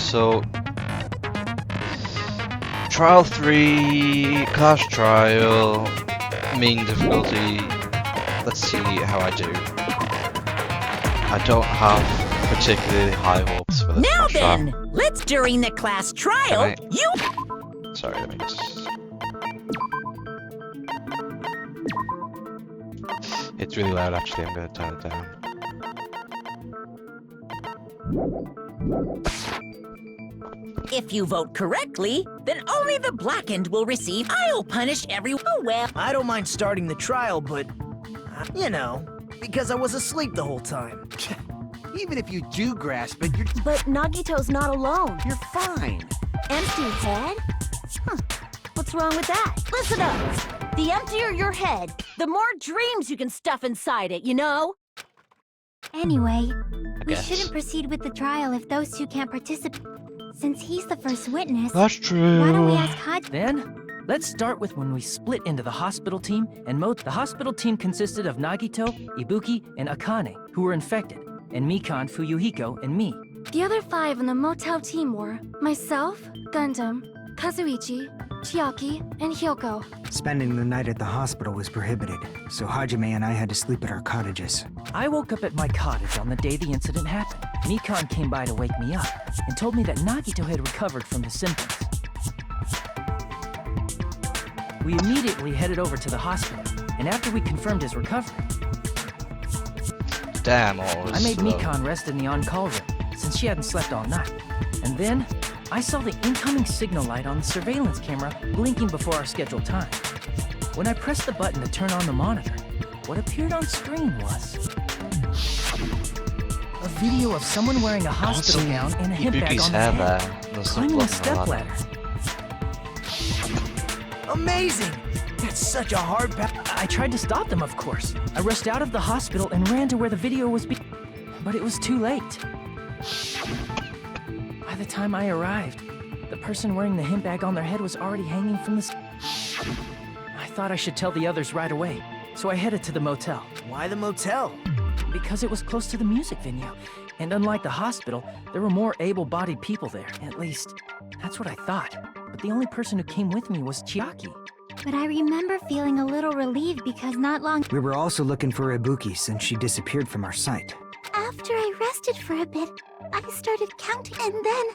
So trial 3, class trial, mean difficulty. Let's see how I do. I don't have particularly high hopes for this. Now class then, trial. let's during the class trial, you. Sorry, let me just. It's really loud. Actually, I'm gonna turn it down. If you vote correctly, then only the blackened will receive. I'll punish everyone. Oh well. I don't mind starting the trial, but, you know, because I was asleep the whole time. Even if you do grasp it, you're... But Nagito's not alone. You're fine. Empty head? Huh. What's wrong with that? Listen up. The emptier your head, the more dreams you can stuff inside it, you know? Anyway, we Yes. shouldn't proceed with the trial if those two can't participate. Since he's the first witness, That's true. why don't we ask Haji? Then, let's start with when we split into the hospital team, and the hospital team consisted of Nagito, Ibuki, and Akane, who were infected, and Mikan, Fuyuhiko, and me. The other 5 in the motel team were myself, Gundam, Kazuichi, Chiaki, and Hyoko. Spending the night at the hospital was prohibited, so Hajime and I had to sleep at our cottages. I woke up at my cottage on the day the incident happened. Mikan came by to wake me up, and told me that Nagito had recovered from the symptoms. We immediately headed over to the hospital, and after we confirmed his recovery, Damn, I made Mikan rest in the on-call room, since she hadn't slept all night. And then, I saw the incoming signal light on the surveillance camera blinking before our scheduled time. When I pressed the button to turn on the monitor, what appeared on screen was a video of someone wearing a hospital gown and a hip bag Ibuki's on hair his head, there. There's climbing a blood on the stepladder. Amazing! That's such a hard path. I tried to stop them, of course. I rushed out of the hospital and ran to where the video was but it was too late. By the time I arrived, the person wearing the hip bag on their head was already hanging from the I thought I should tell the others right away, so I headed to the motel. Why the motel? Because it was close to the music venue, and unlike the hospital, there were more able-bodied people there. At least, that's what I thought. But the only person who came with me was Chiaki. But I remember feeling a little relieved because not long We were also looking for Ibuki since she disappeared from our sight. after I rested for a bit, I started counting, and then,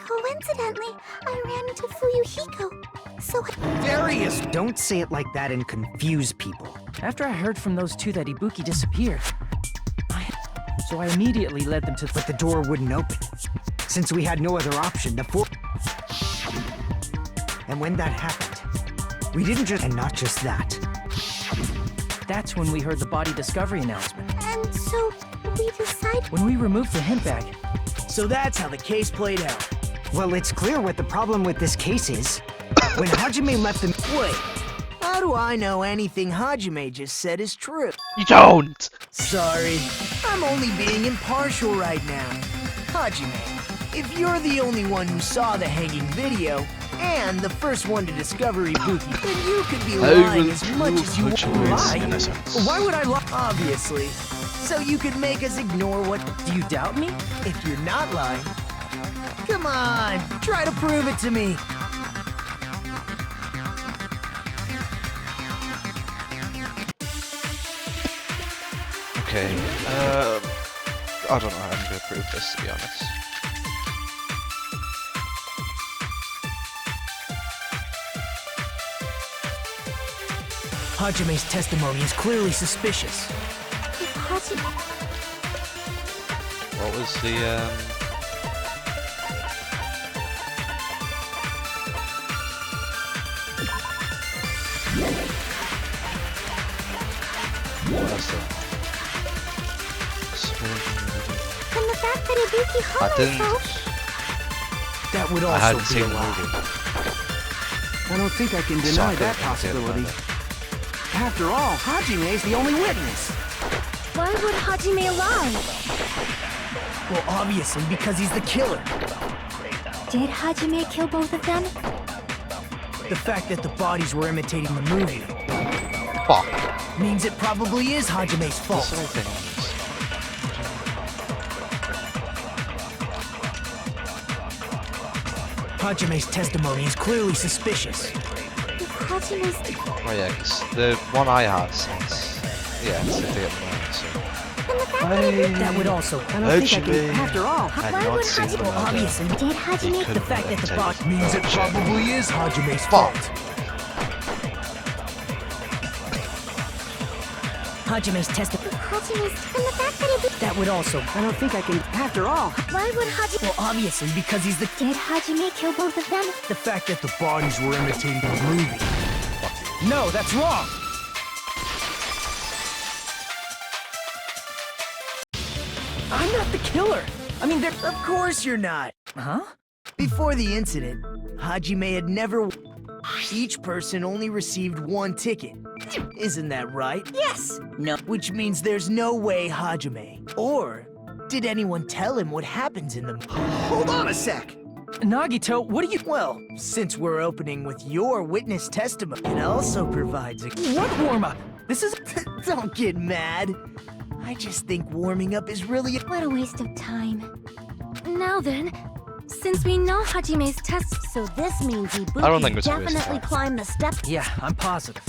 coincidentally, I ran into Fuyuhiko. So Darius! Don't say it like that and confuse people. After I heard from those two that Ibuki disappeared, so I immediately led them to But the door wouldn't open. Since we had no other option, And when that happened, we didn't just... And not just that. That's when we heard the body discovery announcement. and so we decided. When we removed the hemp bag, So that's how the case played out. Well, it's clear what the problem with this case is. When Hajime left the... Wait, how do I know anything Hajime just said is true? You don't! Sorry, I'm only being impartial right now. Hajime, if you're the only one who saw the hanging video, and the first one to discover Ibuki, then you could be lying as much as you want to lie. why would I lie? Obviously. So you could make us ignore what... Do you doubt me? If you're not lying. Come on, try to prove it to me. Okay, I don't know how I'm gonna prove this, to be honest. Hajime's testimony is clearly suspicious. If Hajime. What was the, what was it? And the fact that Ibuki I hung didn't... herself. That would I hadn't also be seen a the lie. movie. I don't think I can So I deny couldn't that think of it, possibility. but- After all, Hajime is the only witness. Why would Hajime lie? Well, obviously because he's the killer. Did Hajime kill both of them? The fact that the bodies were imitating the movie Fuck. means it probably is Hajime's fault. That's what I think. Hajime's testimony is clearly suspicious. If Hajime's... Oh yeah, 'cause the one I had since... Yeah, it's the day at the moment, so... And the fact that he... That would also... I don't think I can... Hajime After all, had why not would seen the Hajime- murder. Obviously, Did He Hajime... couldn't the fact that the have bot taken means it shit. probably is Hajime's Fuck. fault. Hajime's testimony... Hajime's... And the fact that he... That would also... I don't think I can... After all, Why would Hajime... Well, obviously, because he's the... Did Hajime kill both of them? The fact that the bodies were imitating the movie. No, that's wrong! I'm not the killer! I mean, they're... Of course you're not! Huh? Before the incident, Hajime had never... Each person only received one ticket. Isn't that right? Yes. No. Which means there's no way Hajime... Or... Did anyone tell him what happens in the... Hold on a sec! Nagito, what do you... Well, since we're opening with your witness testimony, it also provides a... What warm-up? This is... Don't get mad. I just think warming up is really... What a waste of time. Now then, since we know Hajime's test, so this means I don't think Ibuki it's a waste of definitely time. climbed the steps. Yeah, I'm positive.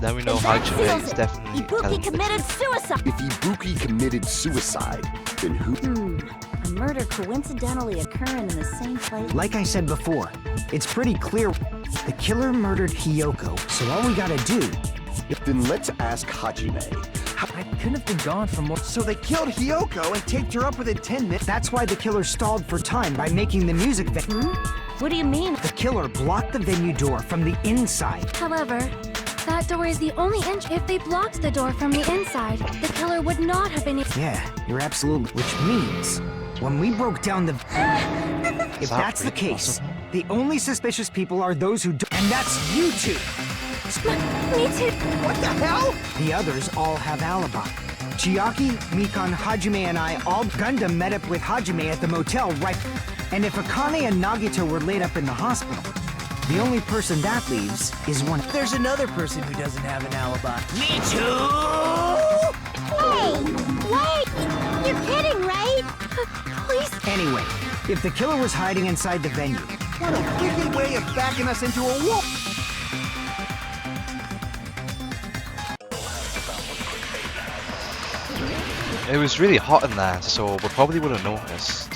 Then we know And that Hajime seals is it. definitely telling Ibuki the committed truth. suicide. If Ibuki committed suicide, then who? A murder coincidentally occurring in the same place. like I said before, it's pretty clear the killer murdered Hiyoko, so all we gotta do... Then let's ask Hajime. I couldn't have been gone for more. So they killed Hiyoko and taped her up within 10 minutes? That's why the killer stalled for time by making the music What do you mean? The killer blocked the venue door from the inside. However, that door is the only entry. If they blocked the door from the inside, the killer would not have been able. Yeah, you're absolutely... Which means, when we broke down the... If that that's the really case, possible? the only suspicious people are those who do... And that's you two! Me too. What the hell? The others all have alibi. Chiaki, Mikan, Hajime, and I all... Gundam met up with Hajime at the motel right... And if Akane and Nagito were laid up in the hospital, the only person that leaves is one... There's another person who doesn't have an alibi. Me too! Hey, wait! You're kidding, right? Please. Anyway, if the killer was hiding inside the venue, What a wicked way of backing us into a wall! It was really hot in there, so we probably would have noticed.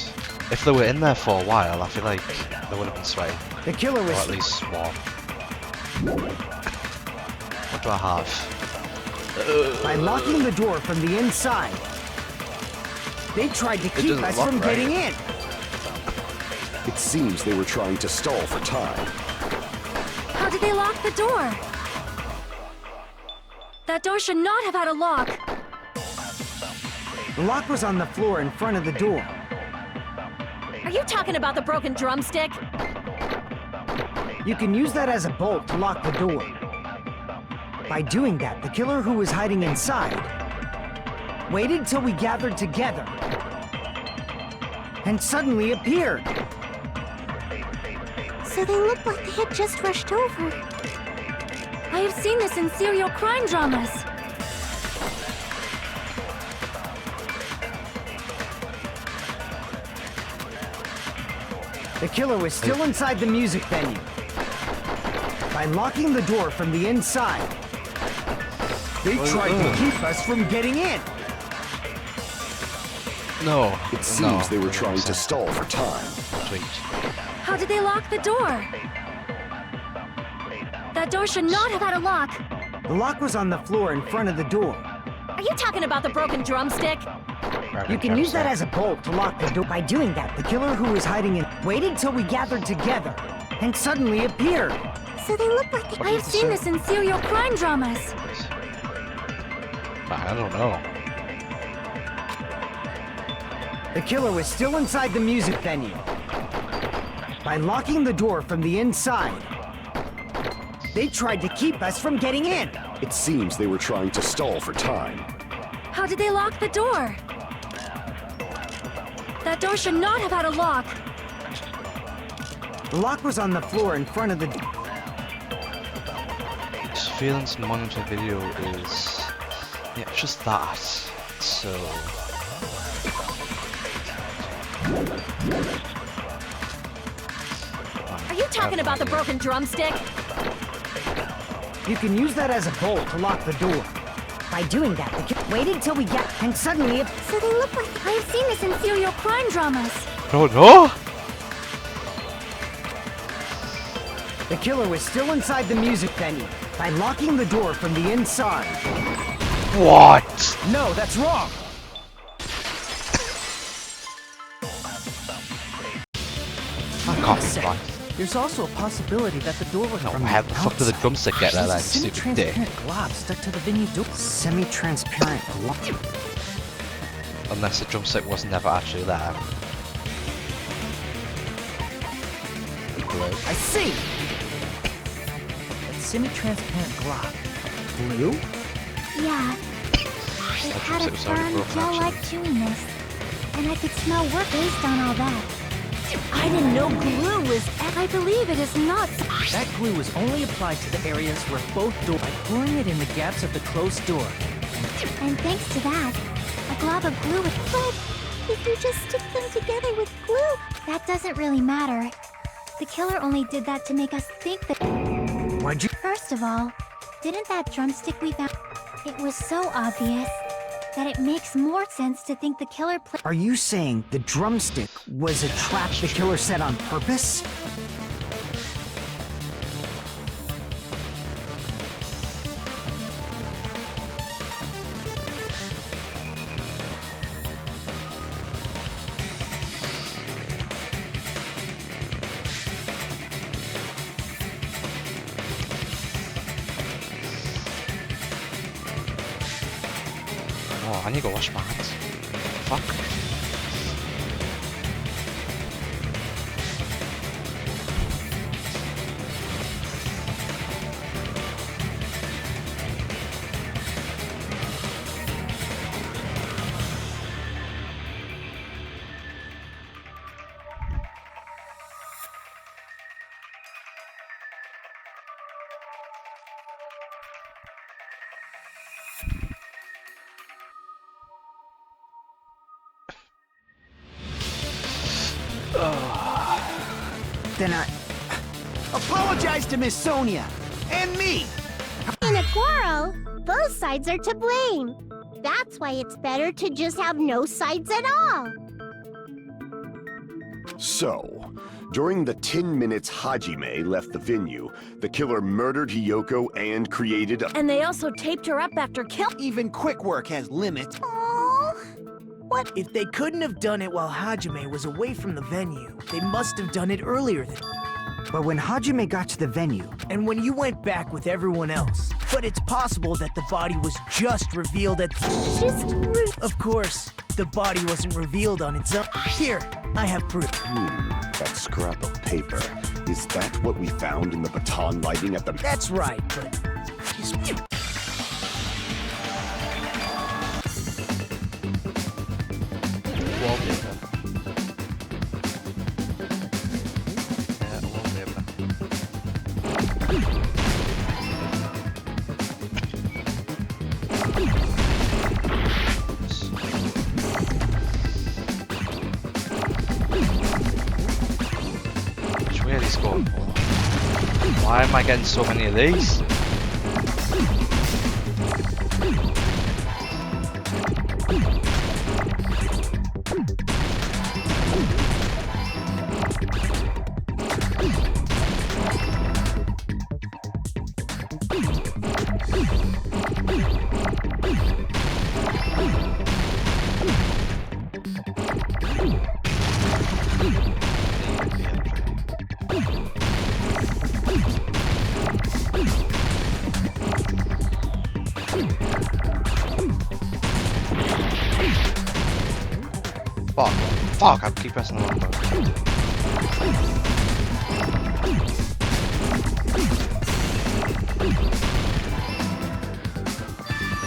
If they were in there for a while, I feel like they would have been sweaty. the killer Or was... at least warm. What do I have? By locking the door from the inside, they tried to keep doesn't us lock from right. getting in. It seems they were trying to stall for time. How did they lock the door? That door should not have had a lock. The lock was on the floor in front of the door. Are you talking about the broken drumstick? You can use that as a bolt to lock the door. By doing that, the killer who was hiding inside waited till we gathered together and suddenly appeared. So they looked like they had just rushed over. I have seen this in serial crime dramas. The killer was still inside the music venue. By locking the door from the inside, they tried to keep us from getting in. No. It seems they were no, trying to no. stall for time. Sweet. How did they lock the door? That door should not have had a lock. The lock was on the floor in front of the door. Are you talking about the broken drumstick? You can use that as a bolt to lock the door. By doing that, the killer who was hiding in waited till we gathered together and suddenly appeared. So they looked like they... I have seen this in serial crime dramas. I don't know. The killer was still inside the music venue. By locking the door from the inside, they tried to keep us from getting in. It seems they were trying to stall for time. How did they lock the door? That door should not have had a lock. The lock was on the floor in front of the door. Surveillance in the monitor video is... Yeah, it's just that. So... Are you talking about the broken drumstick? You can use that as a bolt to lock the door. By doing that, the kid waited till we get, and suddenly it. So they look like... I have seen this in serial crime dramas. Oh no! The killer was still inside the music venue by locking the door from the inside. What? No, that's wrong. I can't be right. There's also a possibility that the door was No, from how the the fuck did the outside. drumstick get there then, There's a stupid dick? semi-transparent glob stuck to the venue door. Semi-transparent glob. Unless the drumstick was never actually there. Blue. I see! That semi-transparent glob. Blue? Yeah. It That had a drumstick was already firm, broken, gel-like chewiness. And I could smell work based on all that. I didn't know glue was. I believe it is not... That glue was only applied to the areas where both doors by pouring it in the gaps of the closed door. And thanks to that, a glob of glue with... But if you just stick them together with glue, that doesn't really matter. The killer only did that to make us think that... Why'd you... First of all, didn't that drumstick we found... It was so obvious that it makes more sense to think the killer Are you saying the drumstick was a trap the killer set on purpose? Oh, I need to go wash my hands. Fuck. Then I... Apologize to Miss Sonia and me. In a quarrel, both sides are to blame. That's why it's better to just have no sides at all. So, during the 10 minutes Hajime left the venue, the killer murdered Hiyoko and created a... And they also taped her up after kill. Even quick work has limits. Oh, What if they couldn't have done it while Hajime was away from the venue? They must have done it earlier than. But when Hajime got to the venue, And when you went back with everyone else. But it's possible that the body was just revealed at. Of course, the body wasn't revealed on its own. Here, I have proof. That scrap of paper. Is that what we found in the baton lighting at the... That's right, but. Wallpaper. Yeah, wallpaper. Which way are these going for? Why am I getting so many of these? Fuck. Fuck, I keep pressing the wrong button.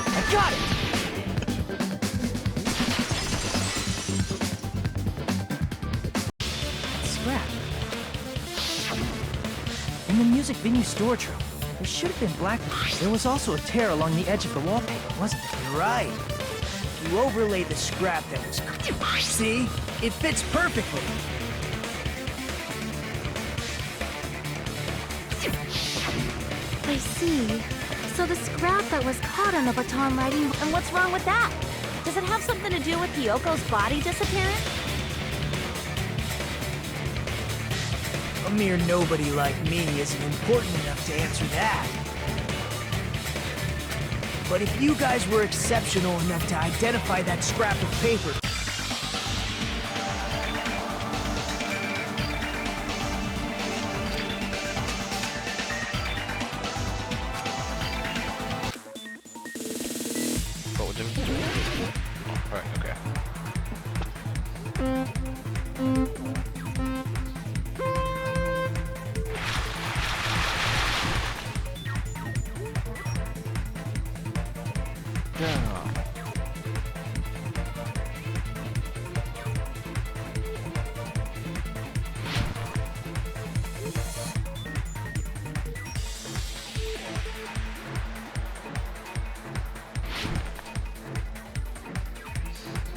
I got it! Scrap. In the music venue storage room, there should have been black. There was also a tear along the edge of the wallpaper, wasn't there? You're right. You overlay the scrap that was. See? It fits perfectly. I see. So the scrap that was caught on the baton lighting... And what's wrong with that? Does it have something to do with Hyoko's body disappearance? A mere nobody like me isn't important enough to answer that. But if you guys were exceptional enough to identify that scrap of paper... What we're doing? Right, okay. Yeah.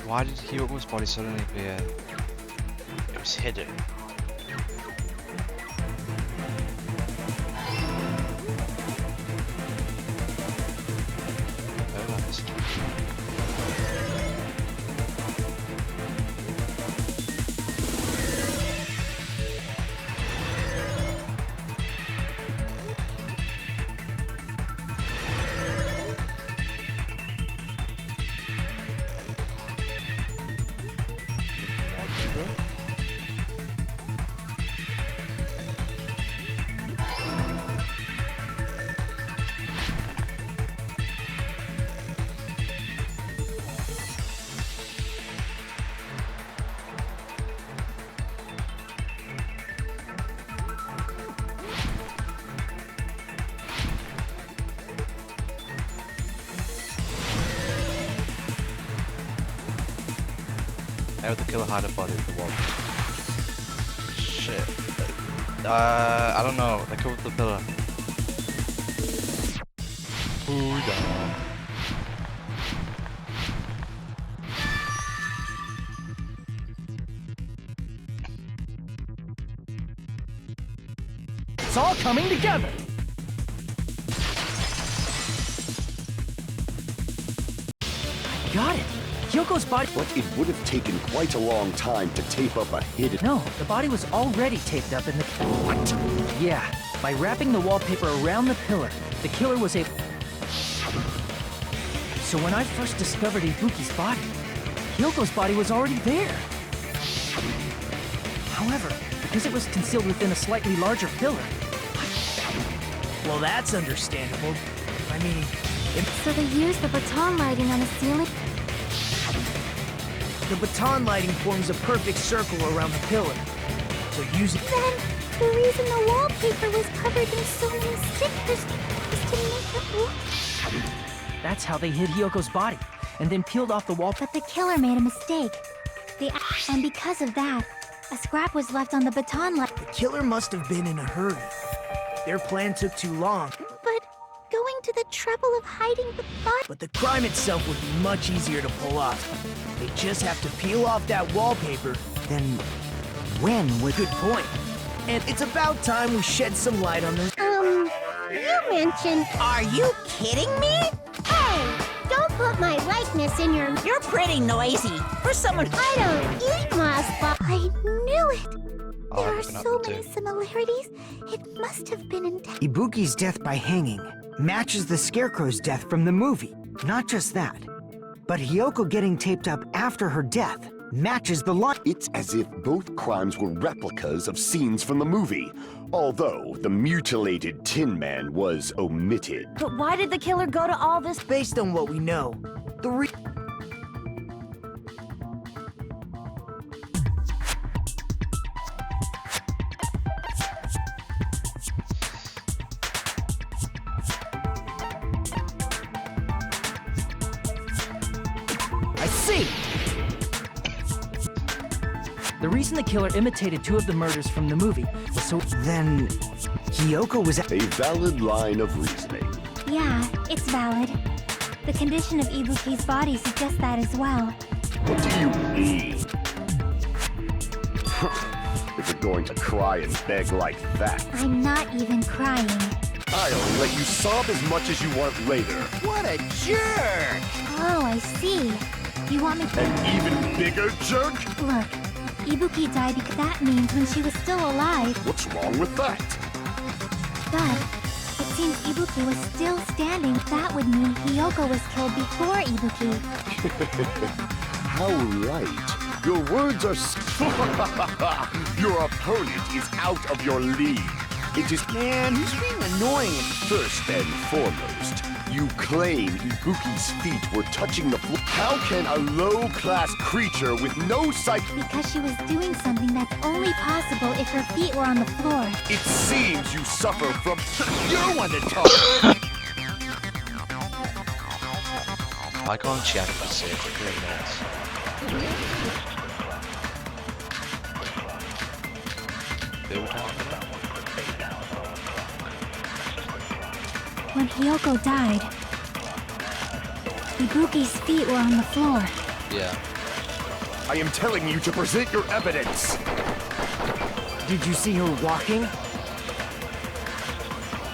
Why did Hyoko's body suddenly appear? It was hidden. Oh, nice. How would the killer hide a body in the wall? Shit. I don't know. They covered the pillar. Booyah. It's all coming together. Got it. Hyoko's body. But it would have taken quite a long time to tape up a hidden... No, the body was already taped up in the... What? Yeah, by wrapping the wallpaper around the pillar, the killer was able... So when I first discovered Ibuki's body, Hyoko's body was already there. However, because it was concealed within a slightly larger pillar... Well, that's understandable. I mean... So they used the baton lighting on the ceiling? The baton lighting forms a perfect circle around the pillar. So use it... Then, the reason the wallpaper was covered in so many stickers was to make it look... That's how they hid Hyoko's body, and then peeled off the wall... But the killer made a mistake. And because of that, a scrap was left on the baton light. The killer must have been in a hurry. Their plan took too long. But going to the trouble of hiding the body... But the crime itself would be much easier to pull off. They just have to peel off that wallpaper. Then when would... Good point. And it's about time we shed some light on this. You mentioned... Are you kidding me? Hey! Don't put my likeness in your... You're pretty noisy. For someone... I don't eat moss, but I knew it! Oh, There are I've been up so to many similarities. It must have been intentional. Ibuki's death by hanging matches the Scarecrow's death from the movie. Not just that, but Hyoko getting taped up after her death matches the line. It's as if both crimes were replicas of scenes from the movie, although the mutilated Tin Man was omitted. But why did the killer go to all this? Based on what we know, the I see! The reason the killer imitated two of the murders from the movie was so... Then Hyoko was... A valid line of reasoning. Yeah, it's valid. The condition of Ibuki's body suggests that as well. What do you mean? If you're going to cry and beg like that... I'm not even crying. I'll let you sob as much as you want later. What a jerk! Oh, I see. You want me to... An even bigger jerk? Look, Ibuki died because that means when she was still alive. What's wrong with that? But it seems Ibuki was still standing. That would mean Hiyoko was killed before Ibuki. How right. Your words are... Your opponent is out of your league. It is... Man, who's being annoying? First and foremost, you claim Ibuki's feet were touching the floor. How can a low-class creature with no psych... Because she was doing something that's only possible if her feet were on the floor. It seems you suffer from... You're one to talk. Why can't she actually say it for 3 minutes? Build on it. When Hiyoko died, Ibuki's feet were on the floor. Yeah. I am telling you to present your evidence. Did you see her walking?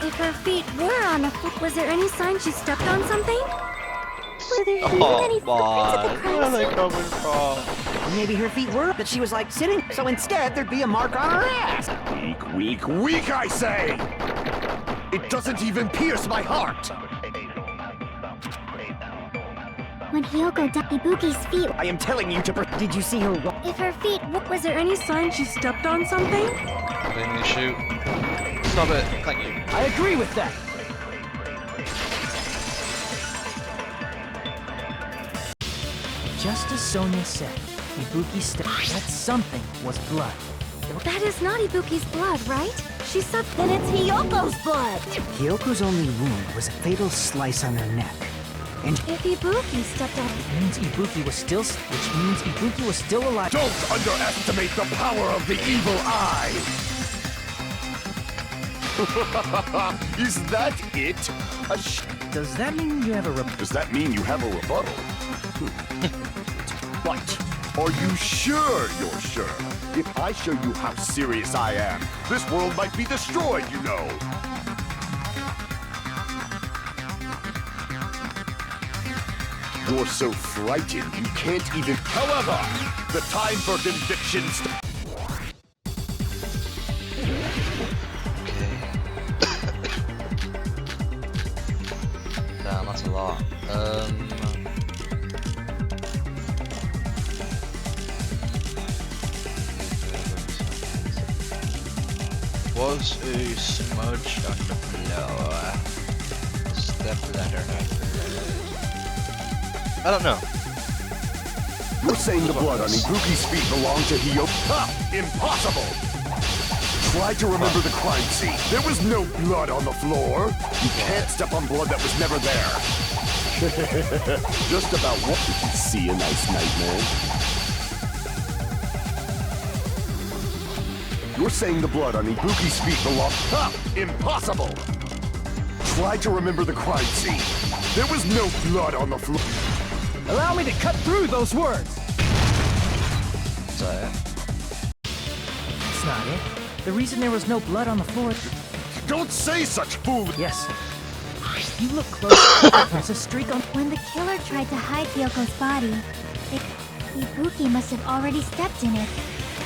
If her feet were on a foot, was there any sign she stepped on something? Were there even any footprints at the crime scene? coming from? Maybe her feet were, but she was like sitting, so instead there'd be a mark on her ass. Weak, weak, weak, I say! It doesn't even pierce my heart! When Hiyoko died, Ibuki's feet... I am telling you to Did you see her walk? If her feet was there any sign she stepped on something? Let me shoot. Stop it. Thank you. I agree with that. Just as Sonia said, Ibuki's step. That something was blood. That is not Ibuki's blood, right? She said then it's Hiyoko's blood. Hyoko's only wound was a fatal slice on her neck. And If Ibuki stepped on It means Ibuki was still, which means Ibuki was still alive. Don't underestimate the power of the evil eye! Is that it? Does that mean you have a Does that mean you have a rebuttal? But are you sure you're sure? If I show you how serious I am, this world might be destroyed, you know. You're so frightened you can't even... However, the time for conviction Damn, that's a lot. Was a smudge on the floor. Step ladder. I don't know. You're saying the blood on Ibuki's feet belonged to Hiyoko? Ha! Impossible! Try to remember the crime scene. There was no blood on the floor. You can't step on blood that was never there. Just about what did you see a nice nightmare? You're saying the blood on Ibuki's feet belonged... Ha! Impossible! Try to remember the crime scene. There was no blood on the floor. Allow me to cut through those words. Is that it? That's not it. The reason there was no blood on the floor. Don't say such fool... Yes. You look close. There's a streak on. When the killer tried to hide Hyoko's body, Ibuki must have already stepped in it.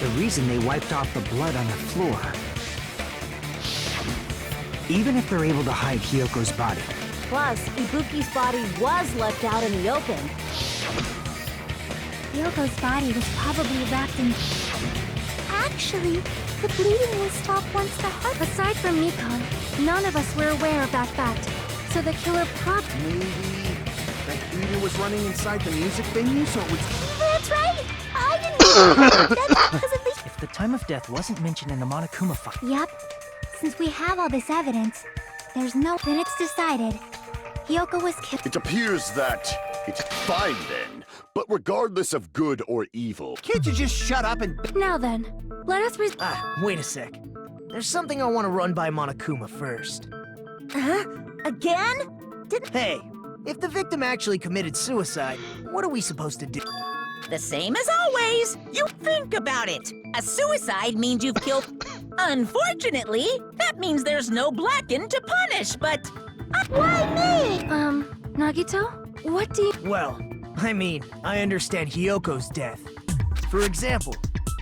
the reason they wiped off the blood on the floor. Even if they're able to hide Hyoko's body. Plus, Ibuki's body was left out in the open. Hyoko's body was probably wrapped in... Actually, the bleeding will stop once the heart... Aside from Mikon, none of us were aware of that fact. So the killer Maybe that heater was running inside the music venue, so it was... That's right! I didn't know that because at least... If the time of death wasn't mentioned in the Monokuma fight. Yep. Since we have all this evidence, there's no... Then it's decided. Hyoko was killed. It appears that it's fine then, but regardless of good or evil. Can't you just shut up and... Now then, let us Wait a sec. There's something I want to run by Monokuma first. Huh? Again? Hey, if the victim actually committed suicide, what are we supposed to do? The same as always. You think about it. A suicide means you've killed... Unfortunately, that means there's no Blackened to punish, but... Why me? Nagito? What do you... Well, I mean, I understand Hyoko's death. For example,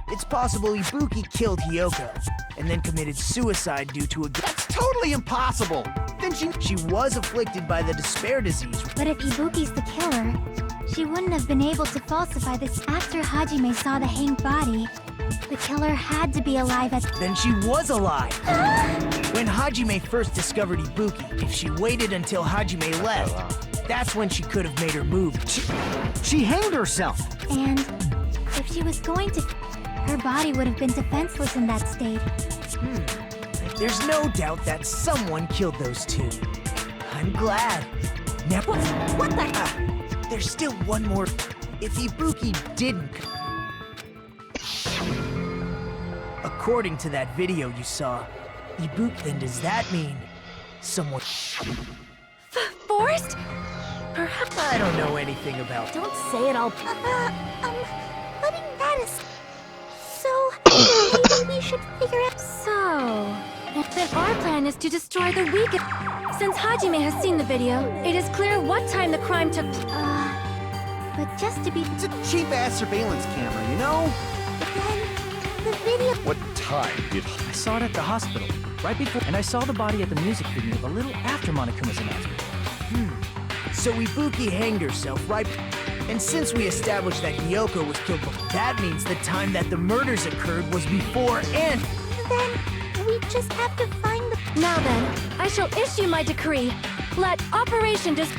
it's possible Ibuki killed Hyoko and then committed suicide due to a... That's totally impossible! Then She was afflicted by the despair disease. But if Ibuki's the killer, she wouldn't have been able to falsify this. After Hajime saw the hanged body, the killer had to be alive at... Then she was alive. When Hajime first discovered Ibuki, if she waited until Hajime left, that's when she could have made her move. she hanged herself! And if she was going to... her body would have been defenseless in that state. There's no doubt that someone killed those two. I'm glad. Now, what the... there's still one more... If Ibuki didn't... According to that video you saw, Ibuki, then does that mean someone... Forrest? Perhaps... I don't know anything about... Don't say it all... Putting that is... So, maybe we should figure out... So... Then our plan is to destroy the weakest... Since Hajime has seen the video, it is clear what time the crime took... But just to be... It's a cheap-ass surveillance camera, you know? the video... What time did... I saw it at the hospital, right before... And I saw the body at the music video a little after Monokuma's announcement. So Ibuki hanged herself, right? And since we established that Hyoko was killed before, that means the time that the murders occurred was before and... Then we just have to find the... Now then, I shall issue my decree. Let Operation Dis...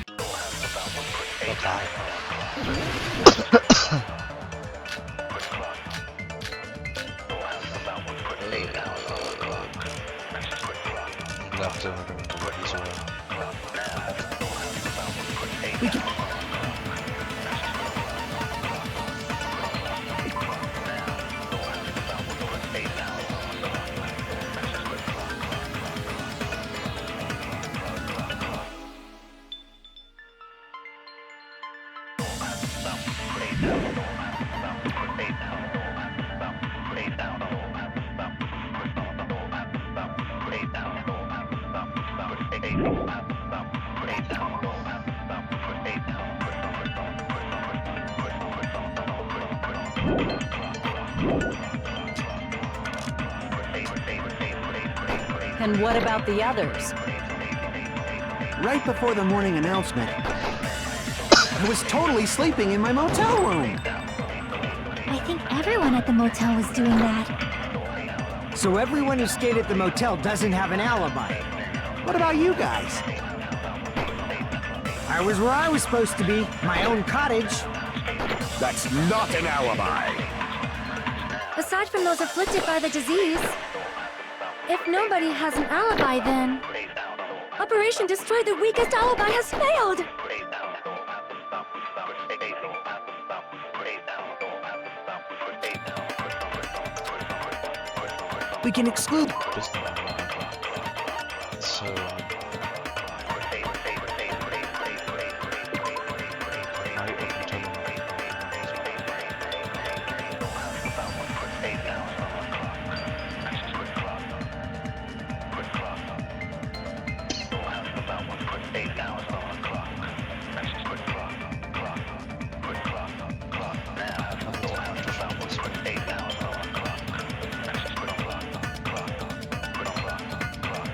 And what about the others? Right before the morning announcement, I was totally sleeping in my motel room. I think everyone at the motel was doing that. So everyone who stayed at the motel doesn't have an alibi. What about you guys? I was where I was supposed to be, my own cottage. That's not an alibi! Aside from those afflicted by the disease, if nobody has an alibi, then Operation Destroy the Weakest Alibi has failed! We can exclude... So...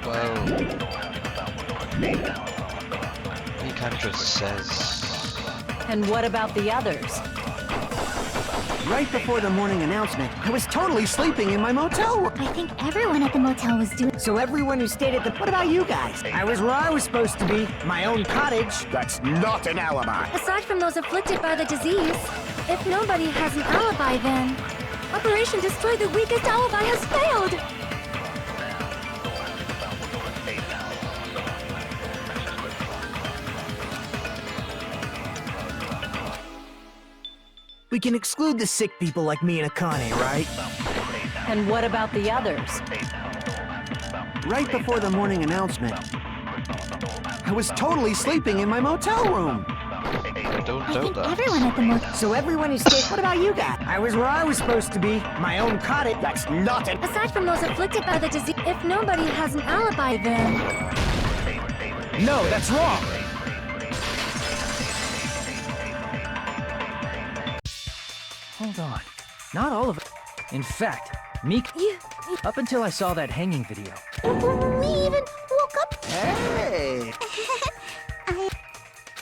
Well, he kind of just says... And what about the others? Right before the morning announcement, I was totally sleeping in my motel room. I think everyone at the motel was doing... So everyone who stayed at the... What about you guys? I was where I was supposed to be, my own cottage. That's not an alibi! Aside from those afflicted by the disease, if nobody has an alibi, then Operation Destroy the Weakest Alibi has failed! We can exclude the sick people like me and Akane, right? And what about the others? Right before the morning announcement, I was totally sleeping in my motel room. don't I doubt think that. everyone at the motel. So everyone is staying. What about you guys? I was where I was supposed to be. My own cottage. That's not an... Aside from those afflicted by the disease, if nobody has an alibi, then No, that's wrong. Hold on. Not all of it. In fact, Meek, up until I saw that hanging video. We even woke up. Hey!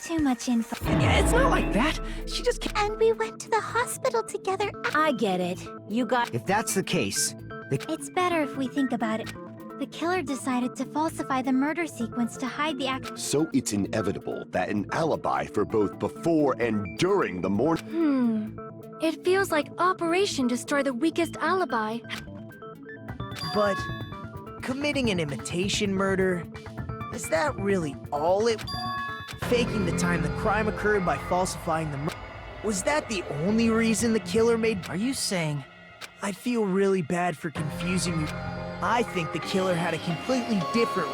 Too much info. Yeah, it's not like that. She just can't. And we went to the hospital together. I get it. You got. If that's the case, It's better if we think about it. The killer decided to falsify the murder sequence to hide the act. So it's inevitable that an alibi for both before and during the morning... it feels like Operation Destroy the Weakest Alibi. But committing an imitation murder, is that really all it... Faking the time the crime occurred by falsifying the murder, was that the only reason the killer made... Are you saying? I feel really bad for confusing you. I think the killer had a completely different...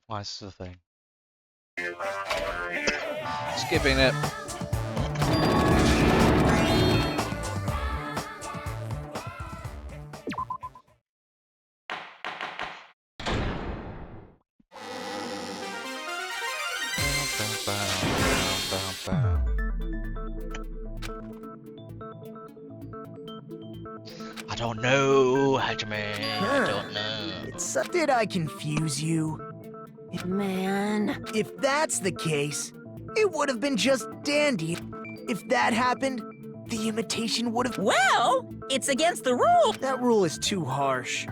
Why is this a thing? Skipping it. I don't know, Hajime. I don't know. Did I confuse you? Man. If that's the case, it would have been just dandy. If that happened, the imitation would have... Well, it's against the rule. That rule is too harsh.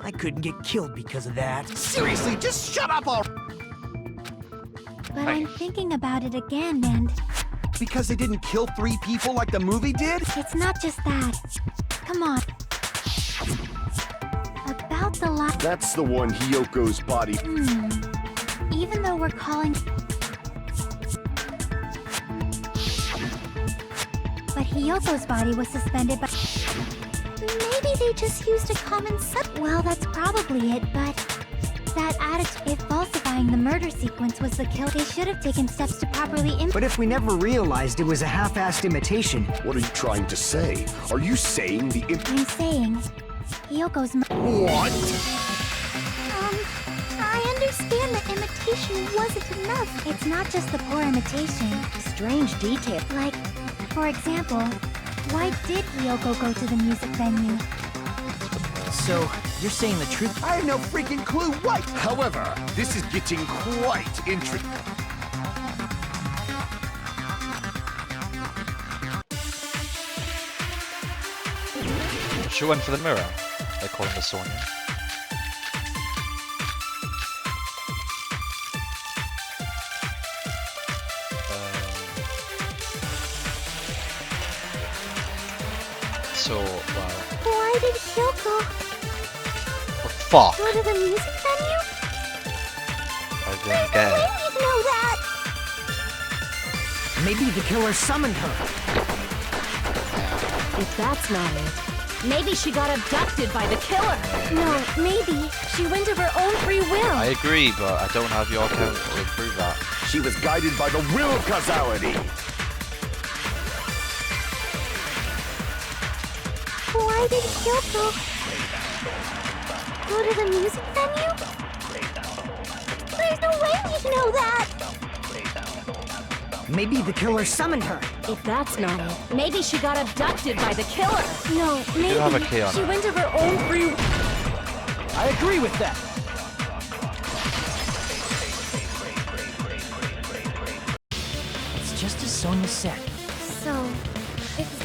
I couldn't get killed because of that. Seriously, just shut up already! But I'm thinking about it again, and Because they didn't kill 3 people like the movie did? it's not just that. Come on. About the last... That's the one Hiyoko's body... Even though we're calling... But Hiyoko's body was suspended by... Maybe they just used a common Well, that's probably it, but... That attitude... If falsifying the murder sequence was the kill, they should have taken steps to properly but if we never realized it was a half-assed imitation, What are you trying to say? Are you saying the I'm saying... Hiyoko's... What? I understand that imitation wasn't enough. It's not just the poor imitation. Strange detail. Like, for example, why did Hiyoko go to the music venue? So, you're saying the truth? I have no freaking clue what! However, this is getting quite interesting. She went for the mirror. They call him the Sonya. So, wow. Why did Hyoko What the fuck? go to the music venue? I didn't get it. I didn't know that. maybe the killer summoned her. If that's not it, maybe she got abducted by the killer. No, maybe. She went of her own free will. I agree, but I don't have your account to prove that. She was guided by the will of causality. Why did Hyoko go to the music venue? There's no way we'd know that. Maybe the killer summoned her. If that's not it, maybe she got abducted by the killer. No, You maybe. do have a key on She it. went of her own free will. I agree with that. It's just as Sonya said. So,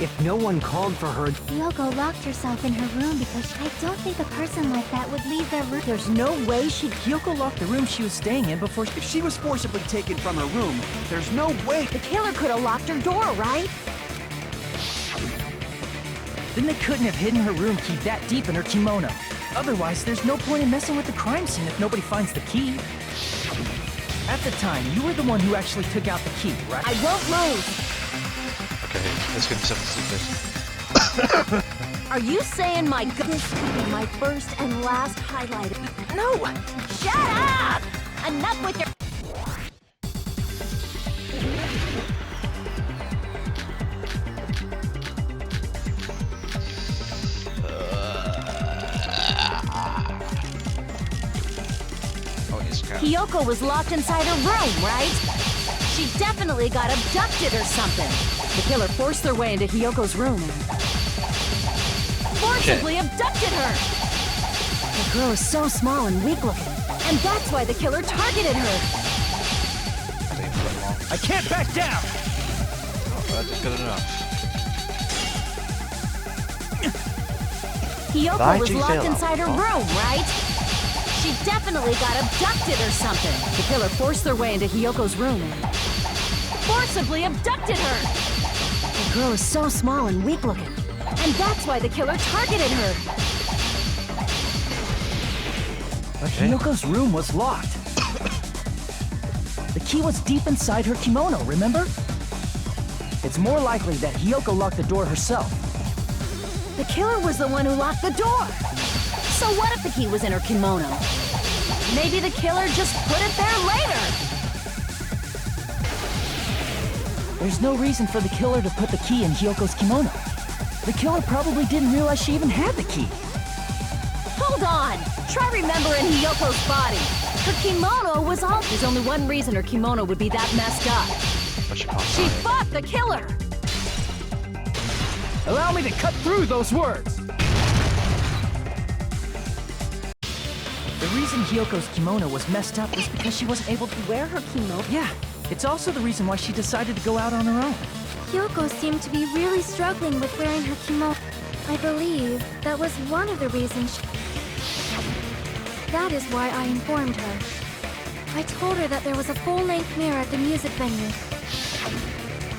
If no one called for her, Hiyoko locked herself in her room because I don't think a person like that would leave their room. There's no way Kyoko locked the room she was staying in before If she was forcibly taken from her room, there's no way. The killer could have locked her door, right? Then they couldn't have hidden her room key that deep in her kimono. Otherwise, there's no point in messing with the crime scene if nobody finds the key. At the time, you were the one who actually took out the key, right? I won't lose. Okay, let's give me something stupid. Are you saying my this could be my first and last highlight? No! Shut up! Enough with your. Hiyoko was locked inside her room, right? She definitely got abducted or something. The killer forced their way into Hiyoko's room and forcibly abducted her. The girl is so small and weak-looking, and that's why the killer targeted her. I can't back down! Oh, that's just good enough. Hiyoko was locked inside her room, right? She definitely got abducted or something. The killer forced their way into Hiyoko's room and forcibly abducted her. The girl is so small and weak-looking, and that's why the killer targeted her. But Hiyoko's room was locked. The key was deep inside her kimono, remember? It's more likely that Hiyoko locked the door herself. The killer was the one who locked the door. So what if the key was in her kimono? Maybe the killer just put it there later. There's no reason for the killer to put the key in Hiyoko's kimono. The killer probably didn't realize she even had the key. Hold on. Try remembering Hiyoko's body. Her kimono was all... There's only one reason her kimono would be that messed up. She fought the killer. Allow me to cut through those words. The reason Hiyoko's kimono was messed up was because she wasn't able to wear her kimono. Yeah, it's also the reason why she decided to go out on her own. Hiyoko seemed to be really struggling with wearing her kimono. I believe that was one of the reasons That is why I informed her. I told her that there was a full-length mirror at the music venue.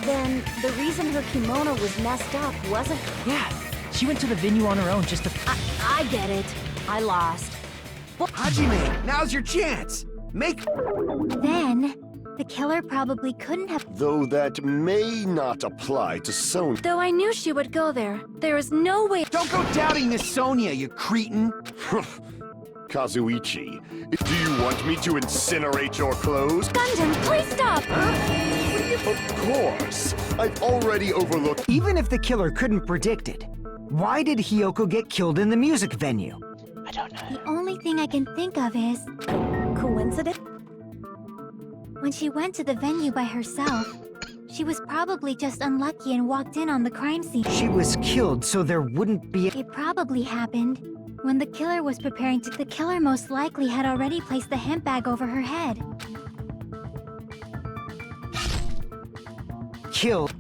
Then, the reason her kimono was messed up wasn't... Yeah, she went to the venue on her own just to... I get it. I lost. Hajime, now's your chance! Make... Then, the killer probably couldn't have... Though that may not apply to Sonia. Though I knew she would go there, there is no way... Don't go doubting Miss Sonia, you cretin! Kazuichi, do you want me to incinerate your clothes? Gundam, please stop! Of course! I've already overlooked... Even if the killer couldn't predict it, why did Hiyoko get killed in the music venue? I don't know. The only thing I can think of is... Coincidence? When she went to the venue by herself, she was probably just unlucky and walked in on the crime scene. She was killed so there wouldn't be... It probably happened when the killer was preparing to... The killer most likely had already placed the hemp bag over her head. Killed.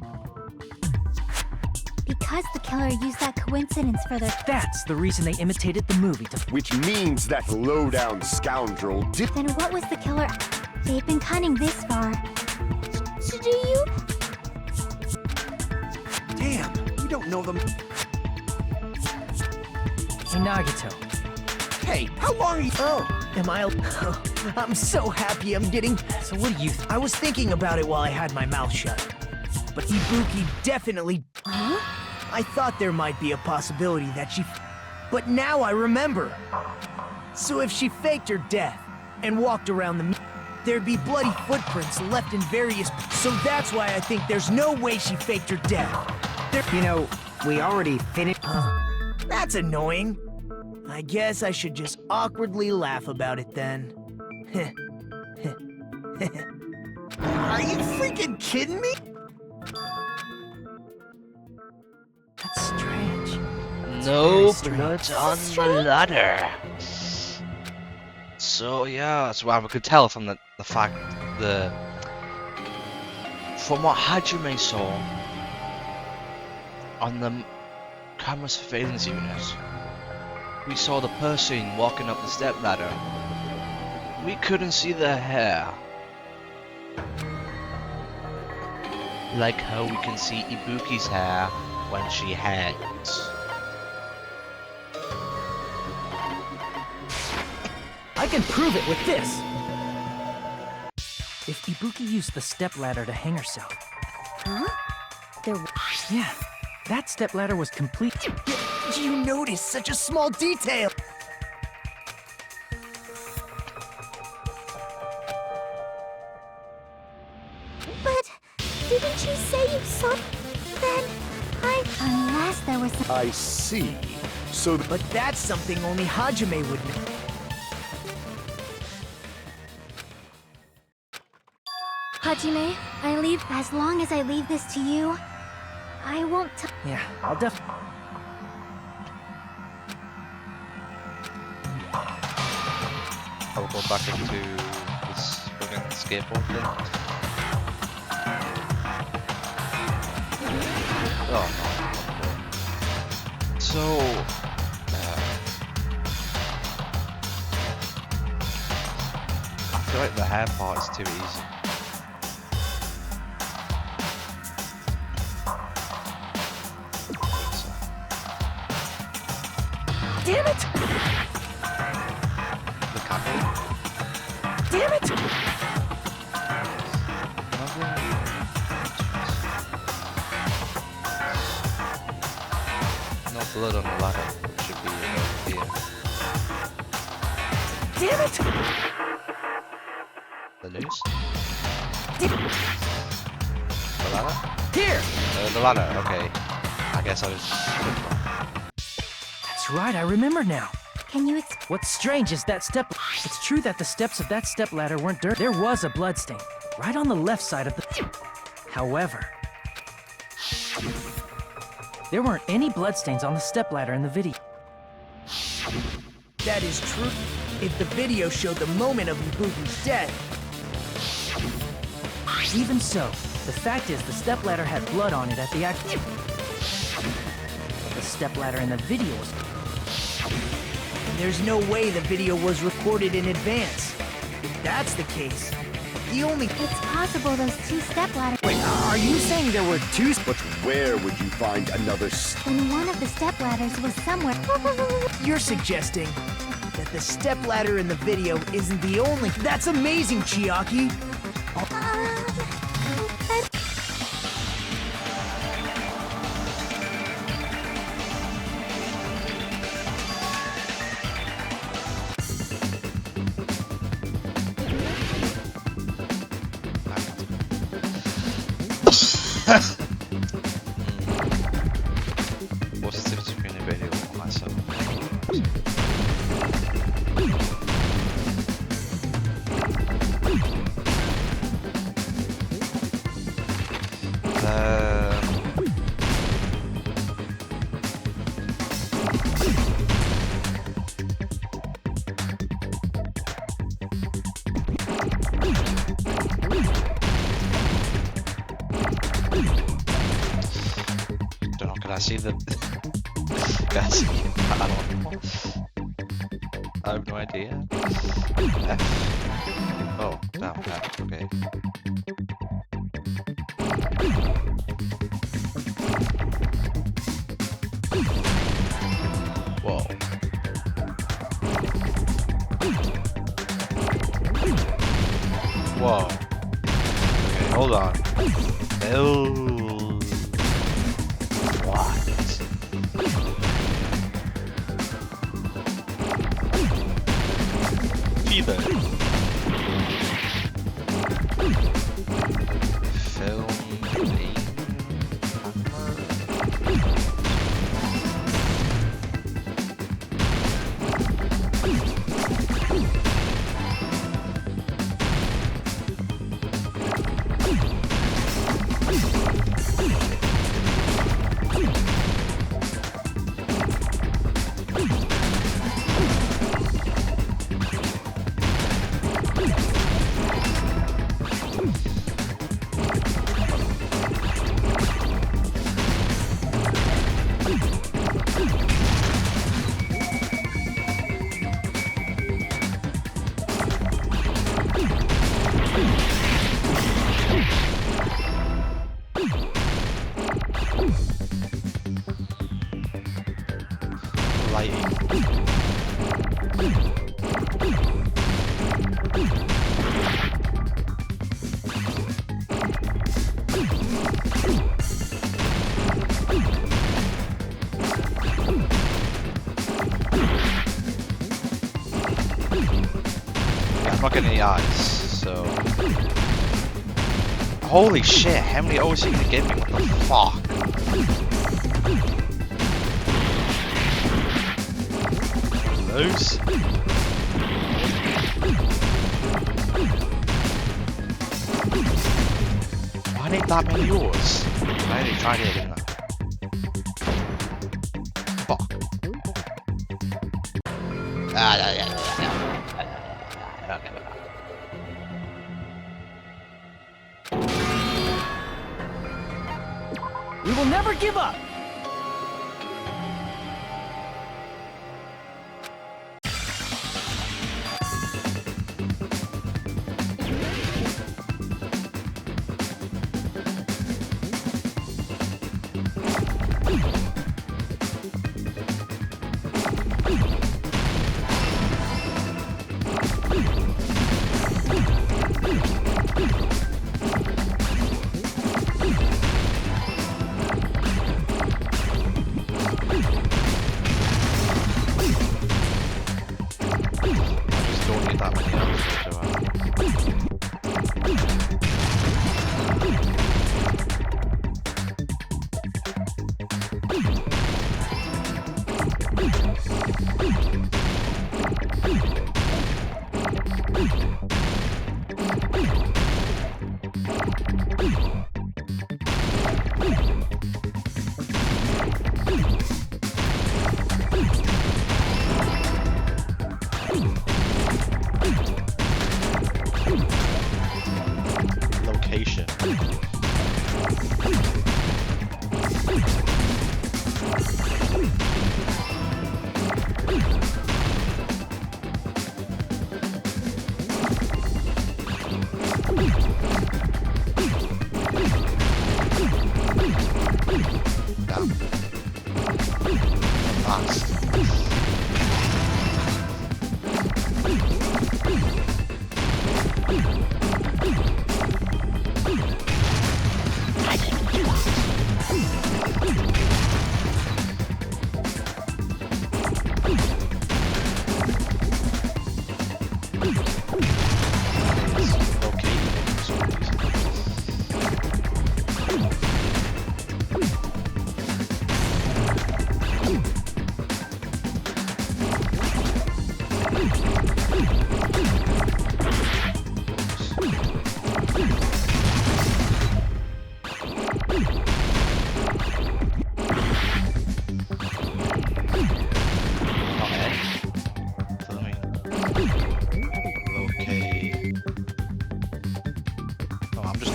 Because the killer used that coincidence for their... That's the reason they imitated the movie to... Which means that low-down scoundrel did... Then what was the killer... They've been cunning this far. So do you... Damn, you don't know them. Hey, Nagito. Hey, how long are you... Oh, am I... Oh, I'm so happy I'm getting... So what do you think? I was thinking about it while I had my mouth shut. But Ibuki definitely... Huh? I thought there might be a possibility that she... But now I remember. So if she faked her death and walked around the... There'd be bloody footprints left in various... So that's why I think there's no way she faked her death. You know, we already finished... That's annoying. I guess I should just awkwardly laugh about it then. Are you freaking kidding me? That's strange. No strange. blood on the ladder. So yeah, that's what we could tell from the fact from what Hajime saw on the camera surveillance unit. We saw the person walking up the step ladder. We couldn't see their hair. Like how we can see Ibuki's hair when she hangs. I can prove it with this! If Ibuki used the stepladder to hang herself, There. Yeah, that stepladder was complete. You noticed such a small detail. But didn't you say you saw? Then unless there was some... I see. So But that's something only Hajime would know. Hajime, I leave as long as I leave this to you. I won't tell. Yeah, I'll definitely. I'll go back into this fucking skateboard thing. Oh no. So, I feel like the hair part is too easy. Damn it! The camera. Damn it! No blood on the ladder. It should be over here. Damn it! The noose? Damn. The ladder? Here! The ladder, okay. I guess I was... That's right, I remember now. Can you What's strange is that step. It's true that the steps of that stepladder weren't dirt. There was a bloodstain right on the left side of the. However, there weren't any bloodstains on the stepladder in the video. That is true. If the video showed the moment of Ibuki's death, Even so, the fact is the stepladder had blood on it at the act. The stepladder in the video was. there's no way the video was recorded in advance. If that's the case, the only... It's possible those two stepladders... Wait, are you saying there were two? But where would you find another Then one of the stepladders was somewhere... You're suggesting that the stepladder in the video isn't the only... That's amazing, Chiaki! What's the difference between a video and myself? Don't know, can I see the... Can I see it? I don't know. I have no idea. F. Oh, down, F, okay. Whoa. Whoa. Okay, hold on. Build. What? Fever. Film. not getting any eyes, so... Holy shit, how many O's are you gonna give me? What the fuck? Those? I need that many yours. I only tried it, didn't I? Fuck. We will never give up! Location. Damn. Fast.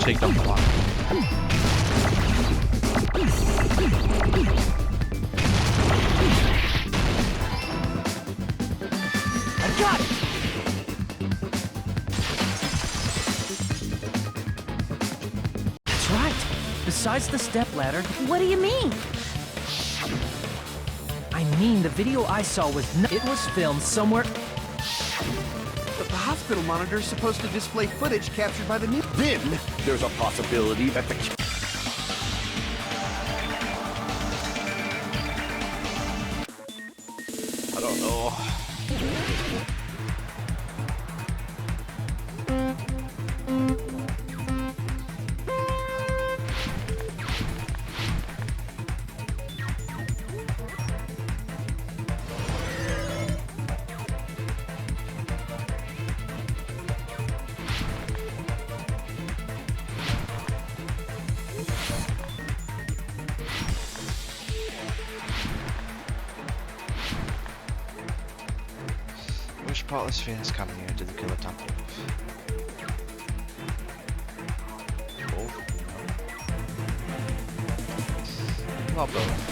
Take off the line. I got it! That's right. Besides the stepladder, What do you mean? I mean the video I saw was it was filmed somewhere. But the hospital monitor is supposed to display footage captured by the new. Then, there's a possibility that the... I don't know. Which part of this Phoenix Canyon did the killer tap off? Both? Not both.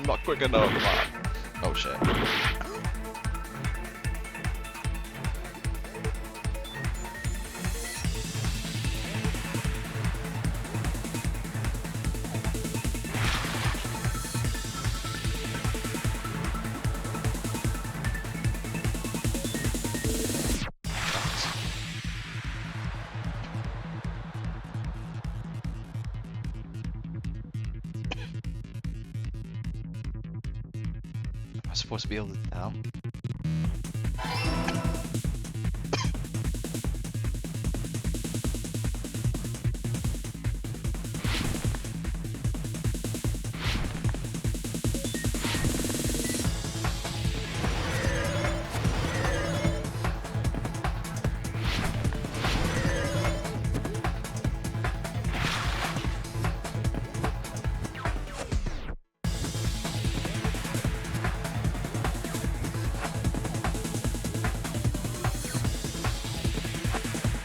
not quick enough, man. Oh shit. Am I supposed to be able to tell?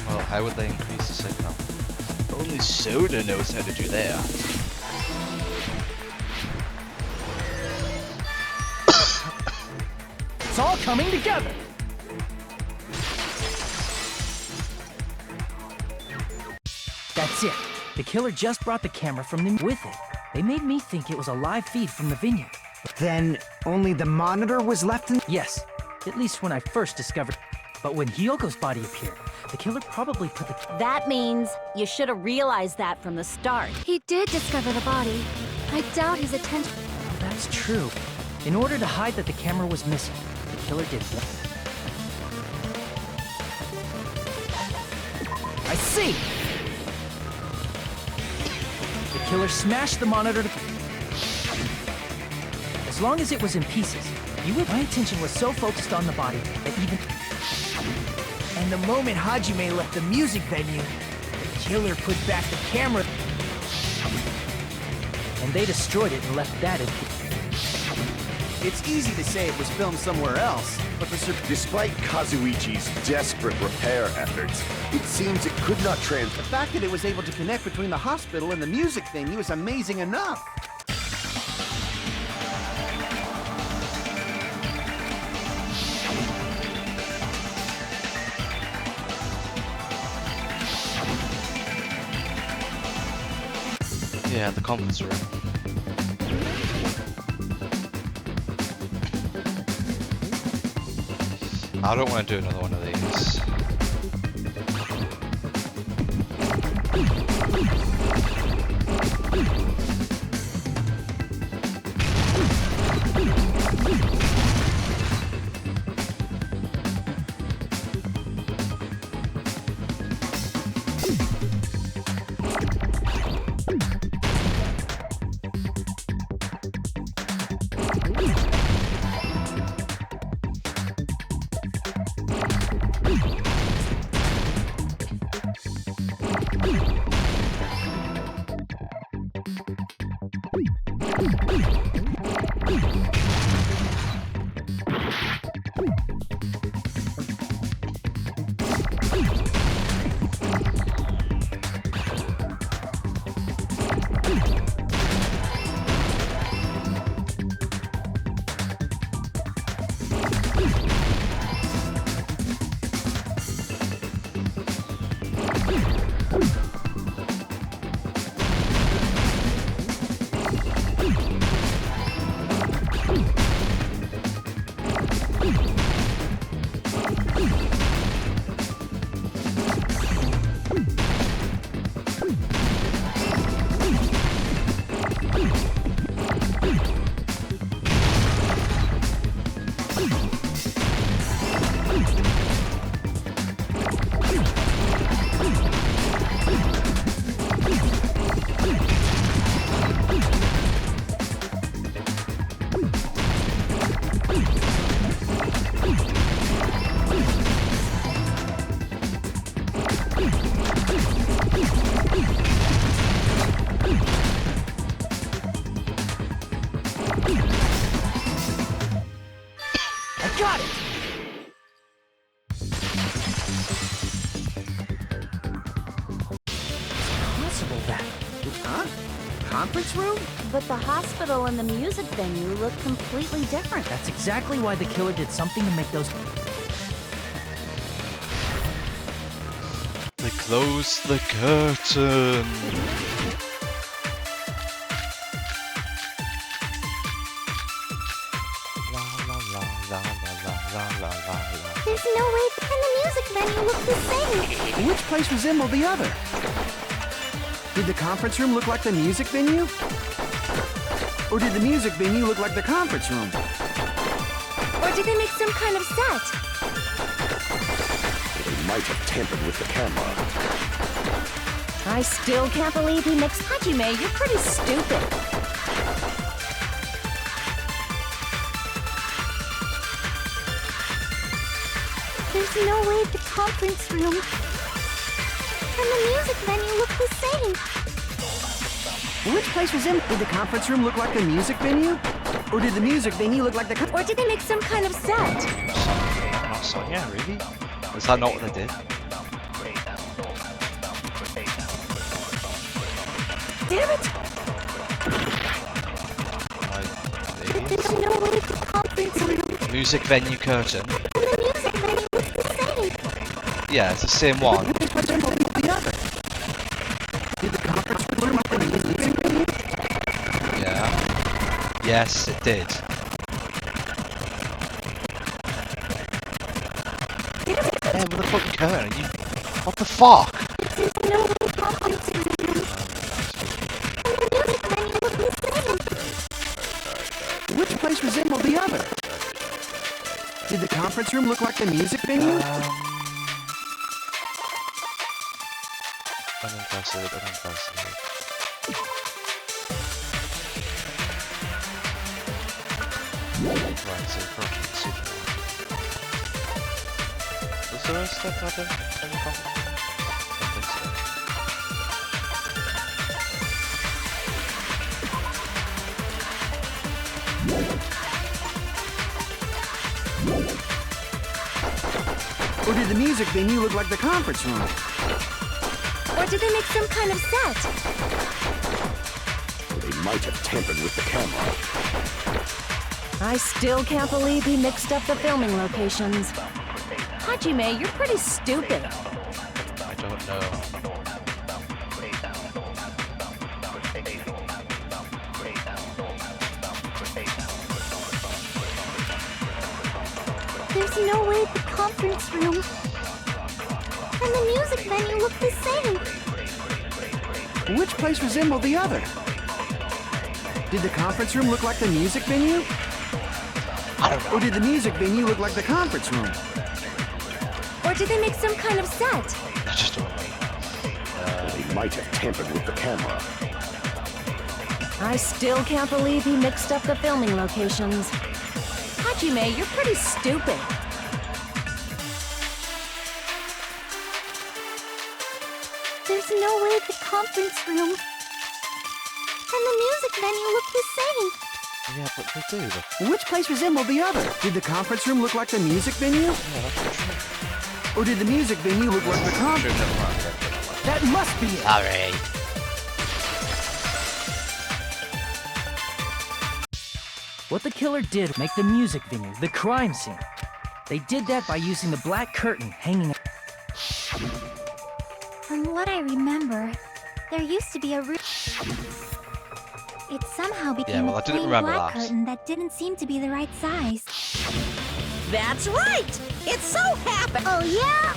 Well, how would they increase the signal? Only Soda knows how to do that. It's all coming together. That's it. The killer just brought the camera from them with it. They made me think it was a live feed from the vineyard. Then only the monitor was left in. Yes, at least when I first discovered. But when Hyoko's body appeared, the killer probably put the. That means you should have realized that from the start. He did discover the body. I doubt his attention. That's true. In order to hide that the camera was missing, the killer did. I see! The killer smashed the monitor to. As long as it was in pieces, my attention was so focused on the body that even. And the moment Hajime left the music venue, the killer put back the camera. And they destroyed it and left that in. It's easy to say it was filmed somewhere else, but Despite Kazuichi's desperate repair efforts, it seems it could not the fact that it was able to connect between the hospital and the music venue is amazing enough. Yeah, the conference room. I don't want to do another one of these. conference room? But the hospital and the music venue look completely different. That's exactly why the killer did something to make those... They closed the curtain. La la la la la la la la la. There's no way, and the music venue looked the same. Which place resembled the other? Did the conference room look like the music venue? Or did the music venue look like the conference room? Or did they make some kind of set? They might have tampered with the camera. I still can't believe he mixed Hajime. You're pretty stupid. There's no way the conference room and the music venue look the same. Which place was in? Did the conference room look like the music venue? Or did the music venue look like the... Or did they make some kind of set? Not Sonia, really? Is that not what they did? Damn it! There's no way the conference room Music venue curtain. and the music venue look the same. Yeah, it's the same one. Which place resembled the other? Did the conference room look like the music venue? Yeah. Yes, it did. Yeah, with the fucking curtain. You... What the fuck? There's no way the conference room and the music venue look the same. Which place resembled the other? Did the conference room look like the music venue? Unimpressive, unimpressive. Right, so approaching the super. Was there a step ladder in the coffin? I think so. Or did the music venue look like the conference room? Or did they make some kind of set? They might have tampered with the camera. I still can't believe he mixed up the filming locations. Hajime, you're pretty stupid. I don't know. There's no way the conference room and the music venue look the same. Which place resembled the other? Did the conference room look like the music venue? I don't know. Or did the music venue look like the conference room? Or did they make some kind of set? I just don't know. They might have tampered with the camera. I still can't believe he mixed up the filming locations. Hajime, you're pretty stupid. There's no way the conference room and the music venue look the same. Yeah, but they do. Which place resembled the other? Did the conference room look like the music venue? Yeah, that's true. Or did the music venue look like the conference? Never mind. That must be it. Sorry. What the killer did make the music venue the crime scene. They did that by using the black curtain hanging... From what I remember, there used to be a room. It somehow became well, I a didn't plain remember black that. curtain that didn't seem to be the right size. That's right! It so happened! Oh yeah?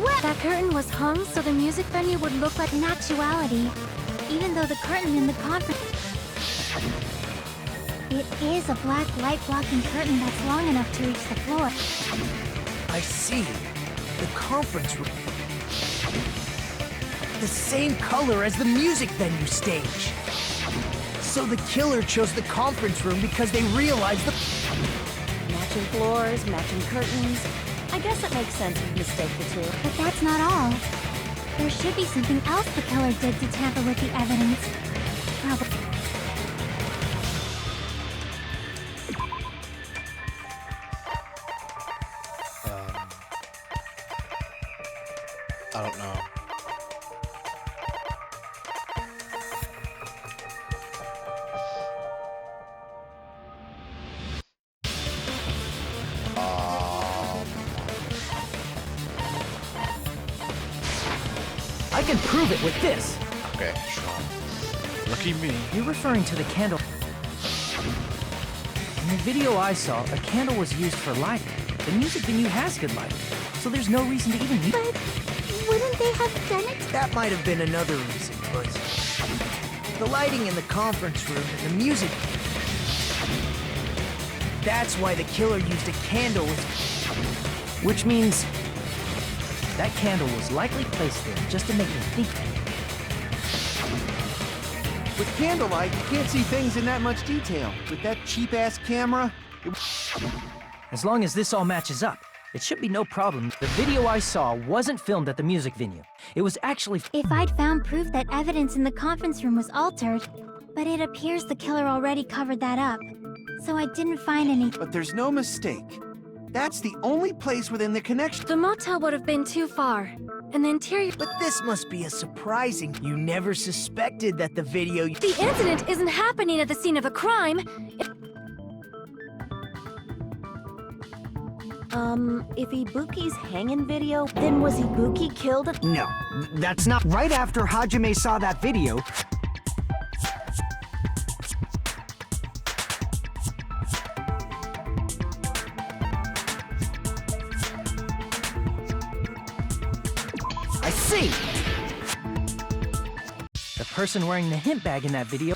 Well, that curtain was hung so the music venue would look like naturality, even though the curtain in the conference... It is a black light-blocking curtain that's long enough to reach the floor. I see. The conference room. The same color as the music venue stage. So the killer chose the conference room because they realized the... Matching floors, matching curtains. I guess it makes sense you'd mistake the two. But that's not all. There should be something else the killer did to tamper with the evidence. Probably. I don't know. can prove it with this. Okay, sure. Lucky me. You're referring to the candle. In the video I saw, a candle was used for lighting. The music venue has good lighting, so there's no reason to even use. But wouldn't they have done it? That might have been another reason, but the lighting in the conference room and the music. That's why the killer used a candle Which means that candle was likely placed there just to make me think. With candlelight, you can't see things in that much detail. With that cheap-ass camera, As long as this all matches up, it should be no problem. The video I saw wasn't filmed at the music venue. It was actually... If I'd found proof that evidence in the conference room was altered, but it appears the killer already covered that up, so I didn't find any. but there's no mistake. That's the only place within the connection. The motel would have been too far. And the interior... But this must be a surprising. You never suspected that the video. The incident isn't happening at the scene of a crime. If Ibuki's hanging video, then was Ibuki killed at... No, that's not. Right after Hajime saw that video, I see! The person wearing the hint bag in that video...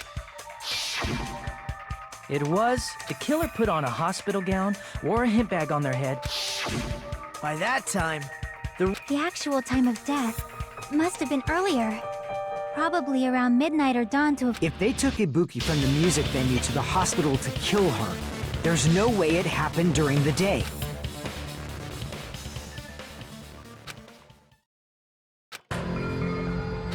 It was. The killer put on a hospital gown, wore a hint bag on their head. By that time, The actual time of death must have been earlier. Probably around midnight or dawn to have. if they took Ibuki from the music venue to the hospital to kill her, there's no way it happened during the day.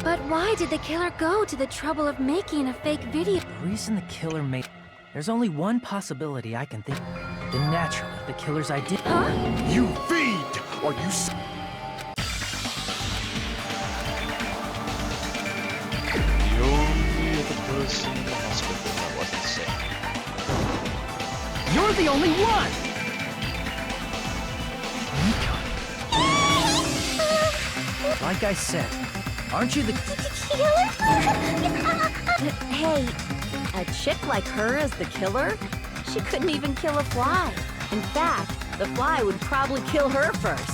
But why did the killer go to the trouble of making a fake video? The reason the killer made... There's only one possibility I can think. Then naturally, the killer's idea... Huh? You fiend! Are you The only other person in the hospital that wasn't sick. You're the only one! Mika. Like I said, aren't you the... Hey, a chick like her as the killer? She couldn't even kill a fly. In fact, the fly would probably kill her first.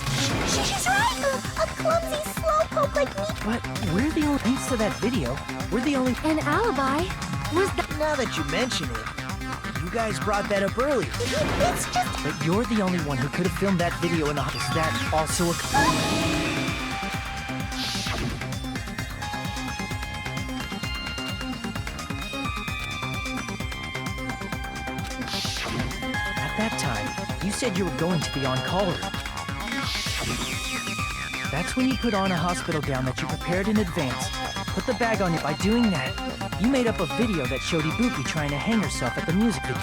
She's right! A clumsy slowpoke like me. But we're the only... Thanks to that video, we're the only... An alibi? Was that... Now that you mention it, you guys brought that up earlier. It's just. But you're the only one who could have filmed that video in the... Is that also a... At that time, you said you were going to the on-call room. That's when you put on a hospital gown that you prepared in advance. Put the bag on you. By doing that, you made up a video that showed Ibuki trying to hang herself at the music video.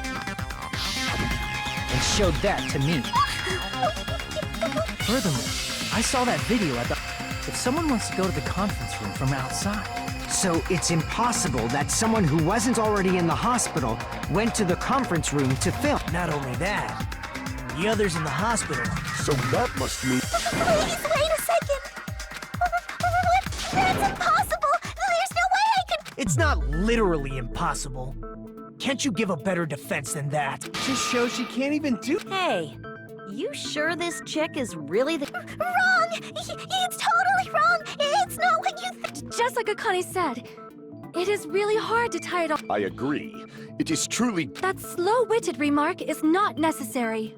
And showed that to me. Furthermore, I saw that video at the... If someone wants to go to the conference room from outside... So it's impossible that someone who wasn't already in the hospital went to the conference room to film. Not only that, the others in the hospital. So that must mean. Please wait a second. That's impossible. There's no way I could. It's not literally impossible. Can't you give a better defense than that? Just shows she can't even do. Hey, you sure this chick is really the... Wrong! It's totally wrong! It's not what you think! Just like Akane said, it is really hard to tie it all. I agree. It is truly. That slow-witted remark is not necessary.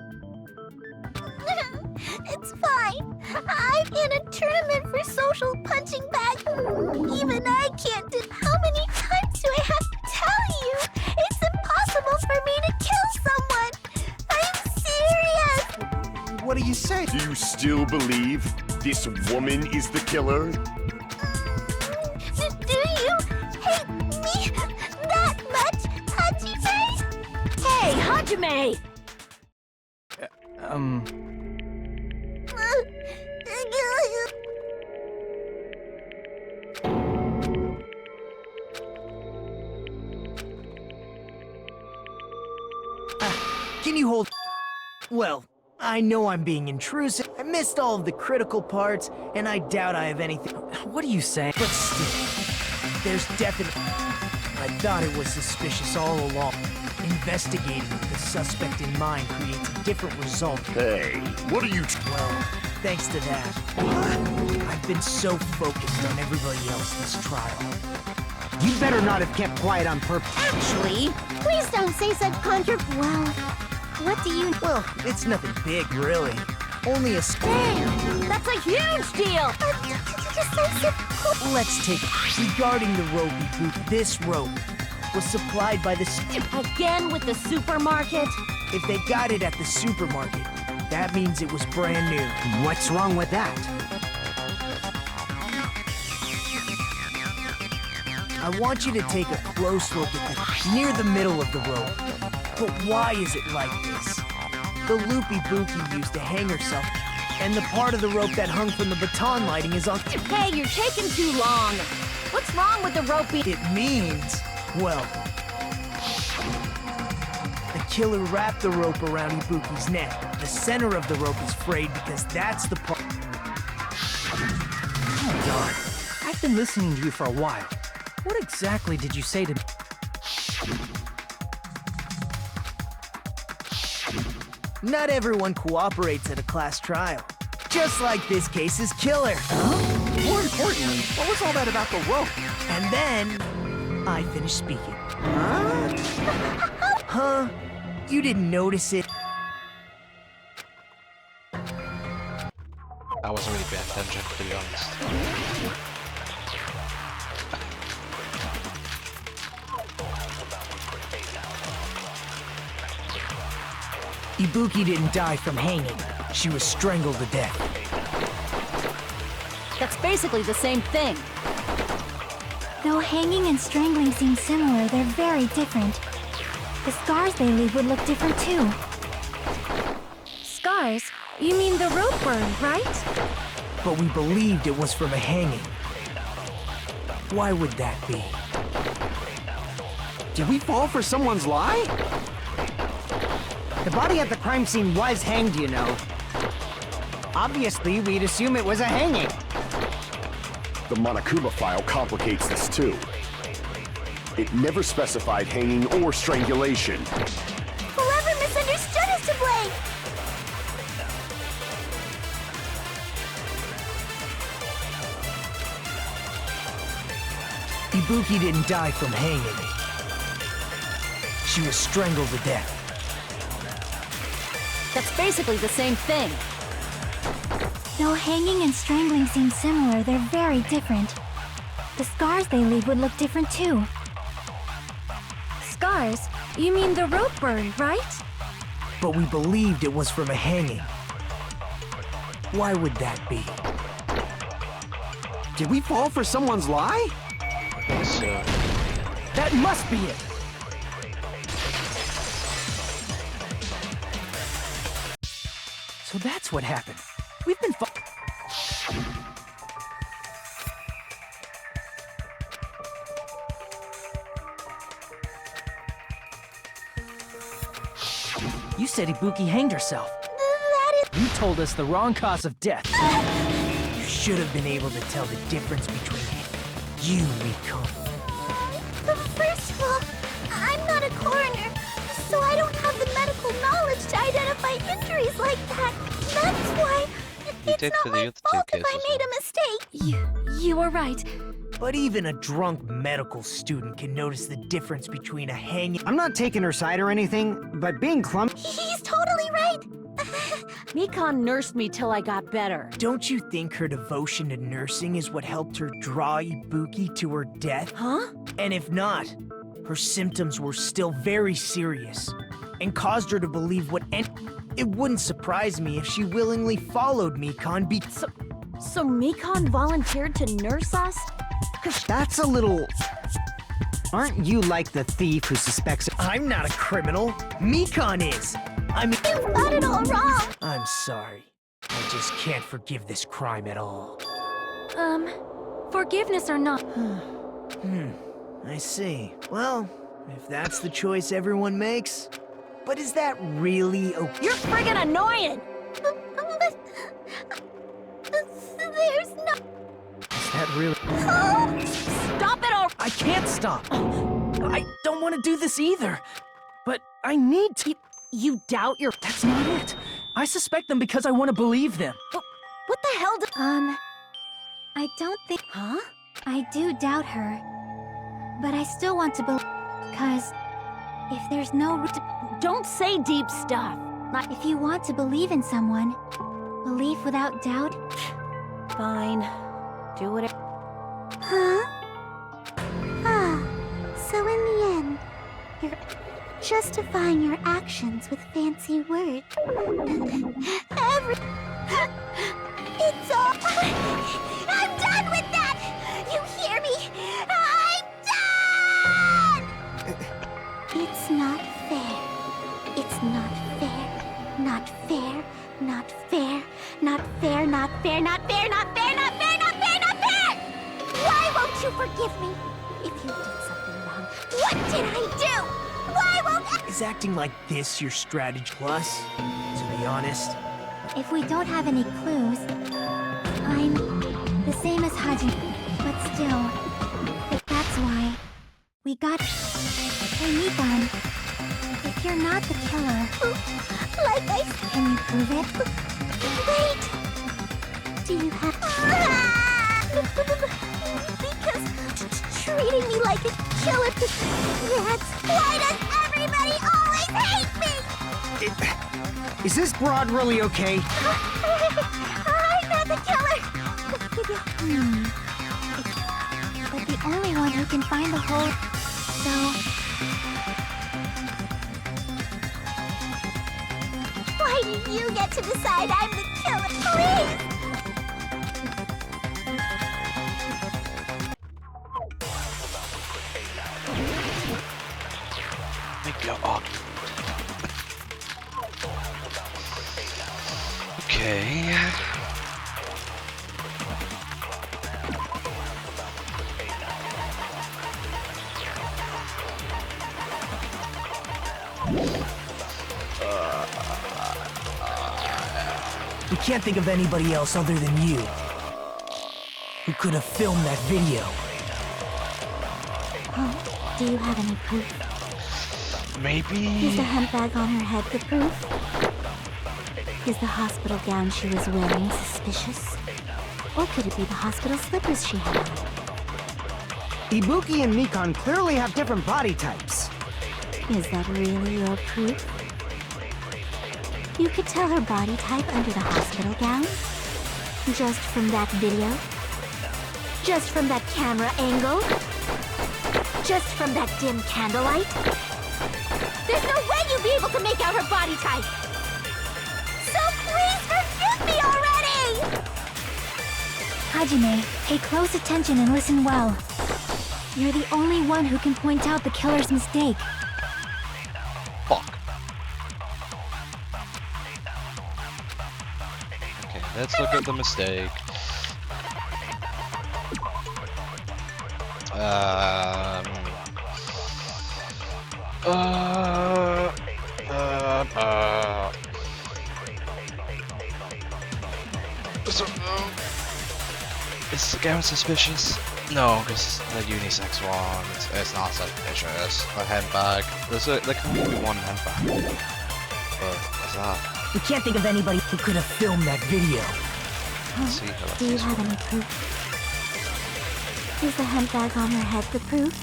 It's fine. I'm in a tournament for social punching bag. Even I can't do. How many times do I have to tell you? It's impossible for me to kill someone. I'm serious. What do you say? Do you still believe this woman is the killer? Do you hate me that much, Hajime? Hey, Hajime! Can you hold? Well, I know I'm being intrusive. I missed all of the critical parts, and I doubt I have anything. What are you saying? But still, there's definitely... I thought it was suspicious all along. Investigating with the suspect in mind creates a different result. Hey, what are you... Well, thanks to that, I've been so focused on everybody else this trial. You better not have kept quiet on purpose. Actually, please don't say such Well, what do you... Well, it's nothing big, really. Only a... Dang, that's a huge deal! Let's take it. Regarding the ropey boot, this rope was supplied by the... Again with the supermarket? If they got it at the supermarket, that means it was brand new. What's wrong with that? I want you to take a close look at near the middle of the rope. But why is it like this? The loopy bookie used to hang herself, and the part of the rope that hung from the baton lighting is on... Hey, you're taking too long. What's wrong with the ropey? It means, well... The killer wrapped the rope around Ibuki's neck. The center of the rope is frayed because that's the part... Hold on. I've been listening to you for a while. What exactly did you say to me? Not everyone cooperates at a class trial. Just like this case's killer. More importantly, what was all that about the rope? And then, I finished speaking. Huh? You didn't notice it? I wasn't really paying attention, to be honest. Ibuki didn't die from hanging. She was strangled to death. That's basically the same thing. Though hanging and strangling seem similar, they're very different. The scars they leave would look different too. Scars? You mean the rope burn, right? But we believed it was from a hanging. Why would that be? Did we fall for someone's lie? The body at the crime scene was hanged, you know. Obviously, we'd assume it was a hanging. The Monokuma file complicates this too. It never specified hanging or strangulation. Whoever misunderstood is to blame! Ibuki didn't die from hanging. She was strangled to death. That's basically the same thing. Though hanging and strangling seem similar, they're very different. The scars they leave would look different too. Scars? You mean the rope burn, right? But we believed it was from a hanging. Why would that be? Did we fall for someone's lie? So, That must be it! So that's what happened. We've been You said Ibuki hanged herself. That is... You told us the wrong cause of death. You should have been able to tell the difference between you, Miko. First of all, I'm not a coroner, so I don't have the medical knowledge to identify injuries like that. That's why it's did for not the my other two fault if I cases, made a mistake. You were right. But even a drunk medical student can notice the difference between a hanging... I'm not taking her side or anything, but being clumsy... He's totally right. Mikon nursed me till I got better. Don't you think her devotion to nursing is what helped her draw Ibuki to her death? Huh? And if not, her symptoms were still very serious and caused her to believe what it wouldn't surprise me if she willingly followed Mikon So Mikon volunteered to nurse us? That's a little... Aren't you like the thief who suspects... I'm not a criminal. Mikon is. I mean... You've got it all wrong. I'm sorry. I just can't forgive this crime at all. Forgiveness or not. I see. Well, if that's the choice everyone makes... But is that really okay? You're friggin' annoying! really... Stop it all! I can't stop. I don't want to do this either. But I need to... You doubt your... That's not it. I suspect them because I want to believe them. What the hell do... I don't think... Huh? I do doubt her. But I still want to believe... Because... if there's no... Don't say deep stuff. If you want to believe in someone, belief without doubt... Fine. Do whatever. Huh? So in the end, you're justifying your actions with fancy words. It's all... I'm done with that! You hear me? I'm done! It's not fair. It's not fair. Not fair. Not fair. Not fair. Not fair. Not fair. Not fair. Not fair. Not fair. Not fair! Why won't you forgive me? If you did something wrong, what did I do? Why won't I... Is acting like this your strategy? Plus, to be honest, If we don't have any clues, I'm the same as Haji. But still, that's why we got... Hey, Nikon, if you're not the killer... Like I... Can you prove it? Wait! Do you have... Because treating me like a killer... That's... Why does everybody always hate me? Is this broad really okay? I'm not the killer! But the only one who can find the hole... So... Why do you get to decide I'm the killer? Please! Go on. Okay. we can't think of anybody else other than you who could have filmed that video. Oh, do you have any proof? Maybe. Is the hemp bag on her head the proof? Is the hospital gown she was wearing suspicious? Or could it be the hospital slippers she had on? Ibuki and Nikon clearly have different body types. Is that really your proof? You could tell her body type under the hospital gown? Just from that video? Just from that camera angle? Just from that dim candlelight? There's no way you'd be able to make out her body type! So please forgive me already! Hajime, pay close attention and listen well. You're the only one who can point out the killer's mistake. Fuck. Okay, let's look at the mistake. Is the gown suspicious? No, because the unisex one, it's not suspicious. The handbag, there can only be one handbag. But what's that? We can't think of anybody who could have filmed that video. Let's see how Do you have any proof? Is the hemp bag on her head the proof?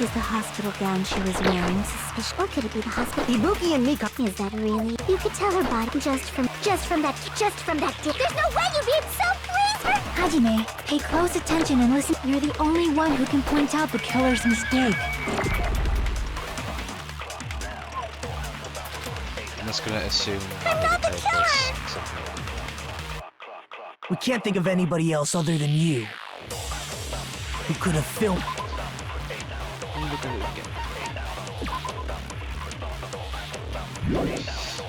Is the hospital gown she was wearing suspicious? Or could it be the hospital? Ibuki and Nikon... Is that really? You could tell her body just from that dip. There's no way you'd be so please her! Hajime, pay close attention and listen. You're the only one who can point out the killer's mistake. I'm just gonna assume I'm not the killer! We can't think of anybody else other than you who could have filmed. Look at it again.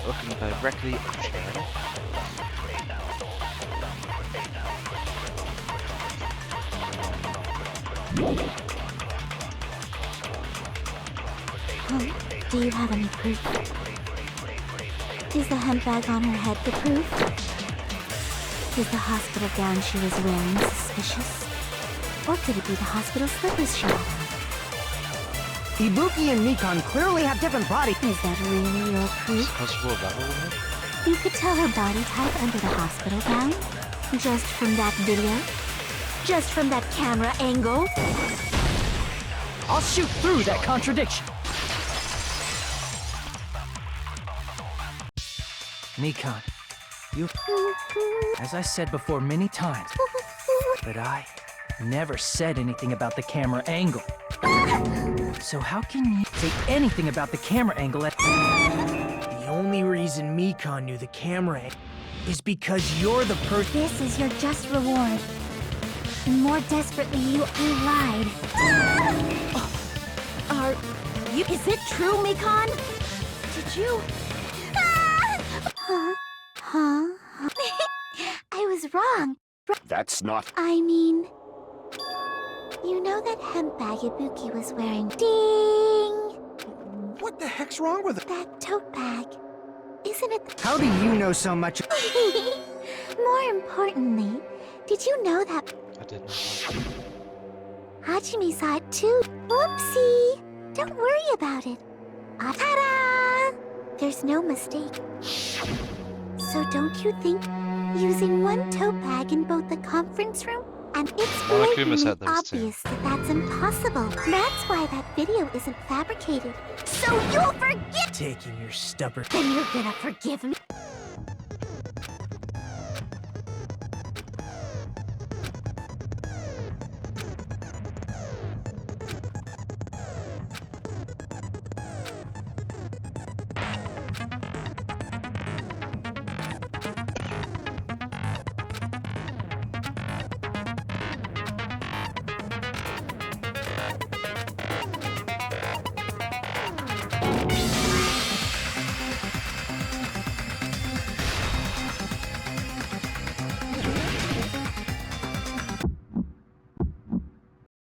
Looking directly at the chair. Do you have any proof? Is the hemp bag on her head the proof? Is the hospital gown she was wearing suspicious? Or could it be the hospital slippers she had on? Ibuki and Mikan clearly have different bodies. Is that really your proof? Possible that one? You could tell her body type under the hospital gown? Just from that video? Just from that camera angle? I'll shoot through that contradiction. Mikan, you... As I said before many times, but I never said anything about the camera angle. So how can you say anything about the camera angle at... The only reason Mikan knew the camera is because you're the person. This is your just reward. The more desperately you lied. Is it true, Mikan? Did you... Huh? I was wrong. That's not... I mean... You know that hemp bag Ibuki was wearing? Ding! What the heck's wrong with it? That tote bag. Isn't it How do you know so much? More importantly, did you know that I didn't. Hajime saw it too? Whoopsie! Don't worry about it. Ta-da! There's no mistake. So don't you think using one tote bag in both the conference room and it's Monokuma blatantly said those two. obvious that that's impossible. That's why that video isn't fabricated. So you'll forget! Taking your stubborn... Then you're gonna forgive me.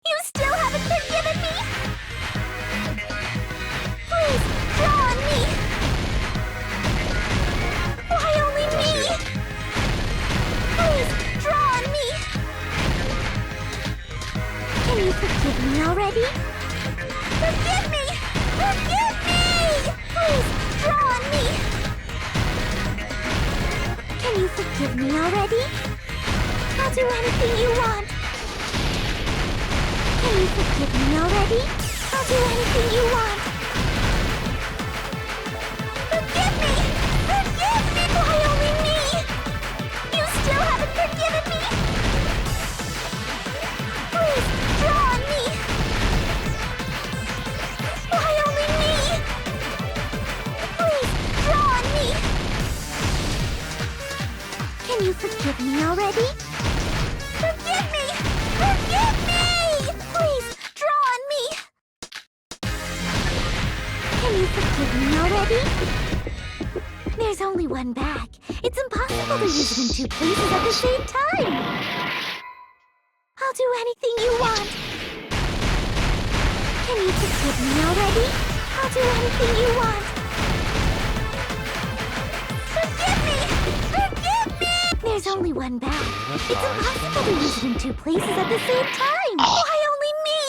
You still haven't forgiven me? Please, draw on me! Why only me? Please, draw on me! Can you forgive me already? Forgive me! Forgive me! Please, draw on me! Can you forgive me already? I'll do anything you want! Can you forgive me already? I'll do anything you want. Forgive me! Forgive me! Why only me? You still haven't forgiven me? Please, draw on me! Why only me? Please, draw on me! Can you forgive me already? Forgive me! Forgive me! Please, draw on me! Can you forgive me already? There's only one bag. It's impossible to use it in two places at the same time. I'll do anything you want. Can you forgive me already? I'll do anything you want. Forgive me! Forgive me! There's only one bag. It's impossible to use it in two places at the same time. Why only me?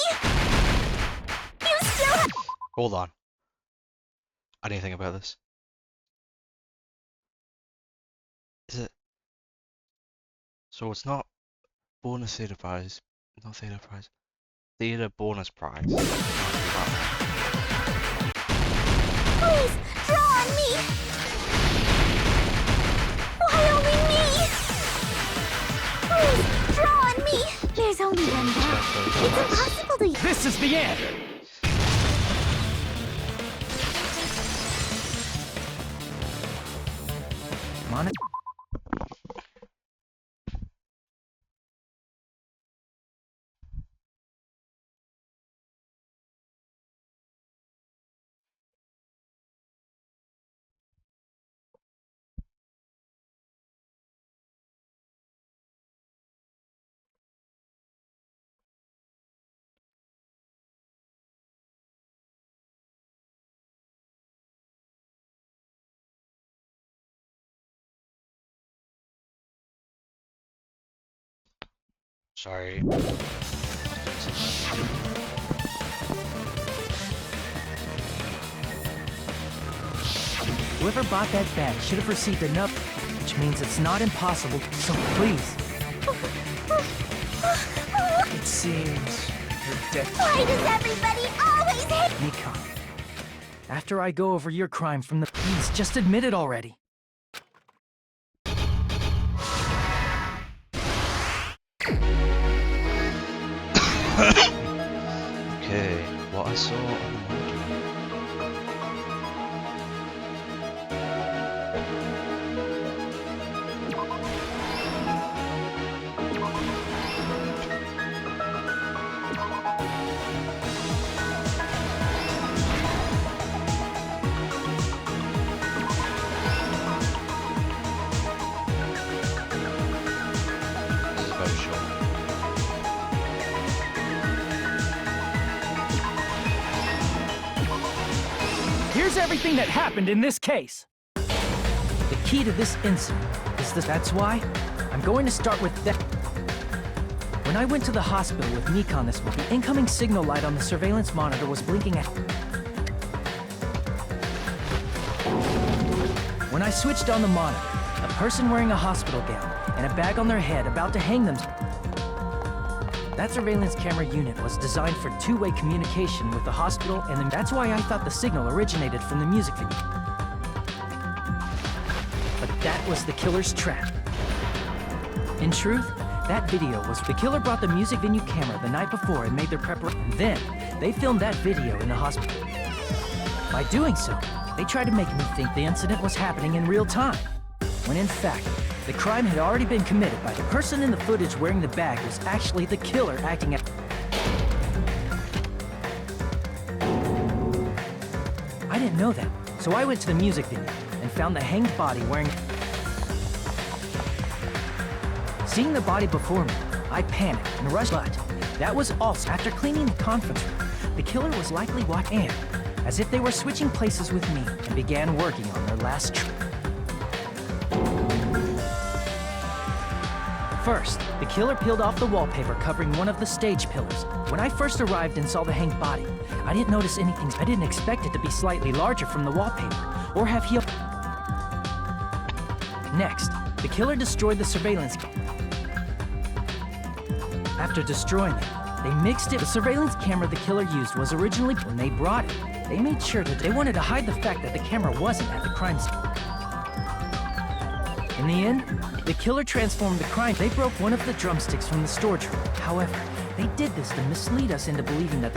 You still have... Hold on. I didn't think about this. Is it? So it's not bonus theater prize. Not theater prize. Theater bonus prize. Please, draw on me! Why only me? Please, draw on me! There's only one bag. It's impossible to... This is the end! Monica? Sorry. Whoever bought that bag should have received enough, which means it's not impossible, so please. It seems you're dead. Why does everybody always hate Nikon, after I go over your crime from the please, just admit it already. Okay, what I saw on the monitor. This is very short. Here's everything that happened in this case. The key to this incident is this. That's why I'm going to start with that. When I went to the hospital with Nikon this morning, the incoming signal light on the surveillance monitor was blinking at. When I switched on the monitor, a person wearing a hospital gown and a bag on their head about to hang themselves. That surveillance camera unit was designed for two-way communication with the hospital, and that's why I thought the signal originated from the music video. But that was the killer's trap. In truth, that video was the killer brought the music venue camera the night before and made their preparation. Then, they filmed that video in the hospital. By doing so, they tried to make me think the incident was happening in real time, when in fact, the crime had already been committed by the person in the footage wearing the bag was actually the killer acting at. I didn't know that, so I went to the music venue and found the hanged body wearing. Seeing the body before me, I panicked and rushed, but that was also after cleaning the conference room. The killer was likely watching, and as if they were switching places with me, and began working on their last trip. First, the killer peeled off the wallpaper covering one of the stage pillars. When I first arrived and saw the hanged body, I didn't notice anything. I didn't expect it to be slightly larger from the wallpaper, or have healed. Next, the killer destroyed the surveillance. After destroying it, they mixed it. The surveillance camera the killer used was originally when they brought it. They made sure that they wanted to hide the fact that the camera wasn't at the crime scene. In the end, the killer transformed the crime. They broke one of the drumsticks from the storage room. However, they did this to mislead us into believing that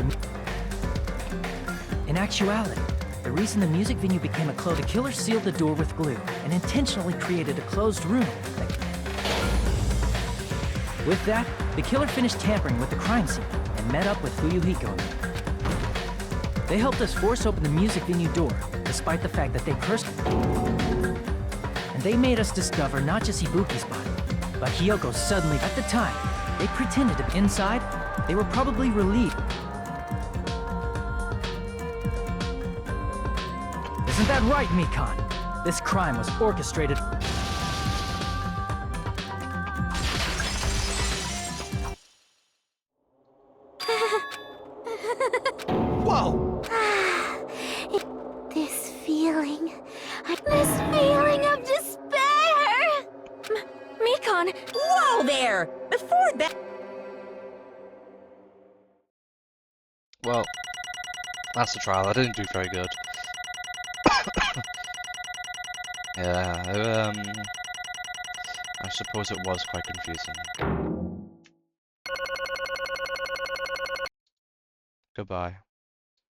in actuality, the reason the music venue became a closed, the killer sealed the door with glue and intentionally created a closed room. With that, the killer finished tampering with the crime scene and met up with Fuyuhiko. They helped us force open the music venue door, despite the fact that they cursed. And they made us discover not just Ibuki's body, but Hyoko's suddenly. At the time, they pretended to be inside. They were probably relieved. Isn't that right, Mikan? This crime was orchestrated. Whoa! this feeling of despair? Mikan! Whoa there! Before that... Well, that's the trial. I didn't do very good. Yeah, I suppose it was quite confusing. Goodbye.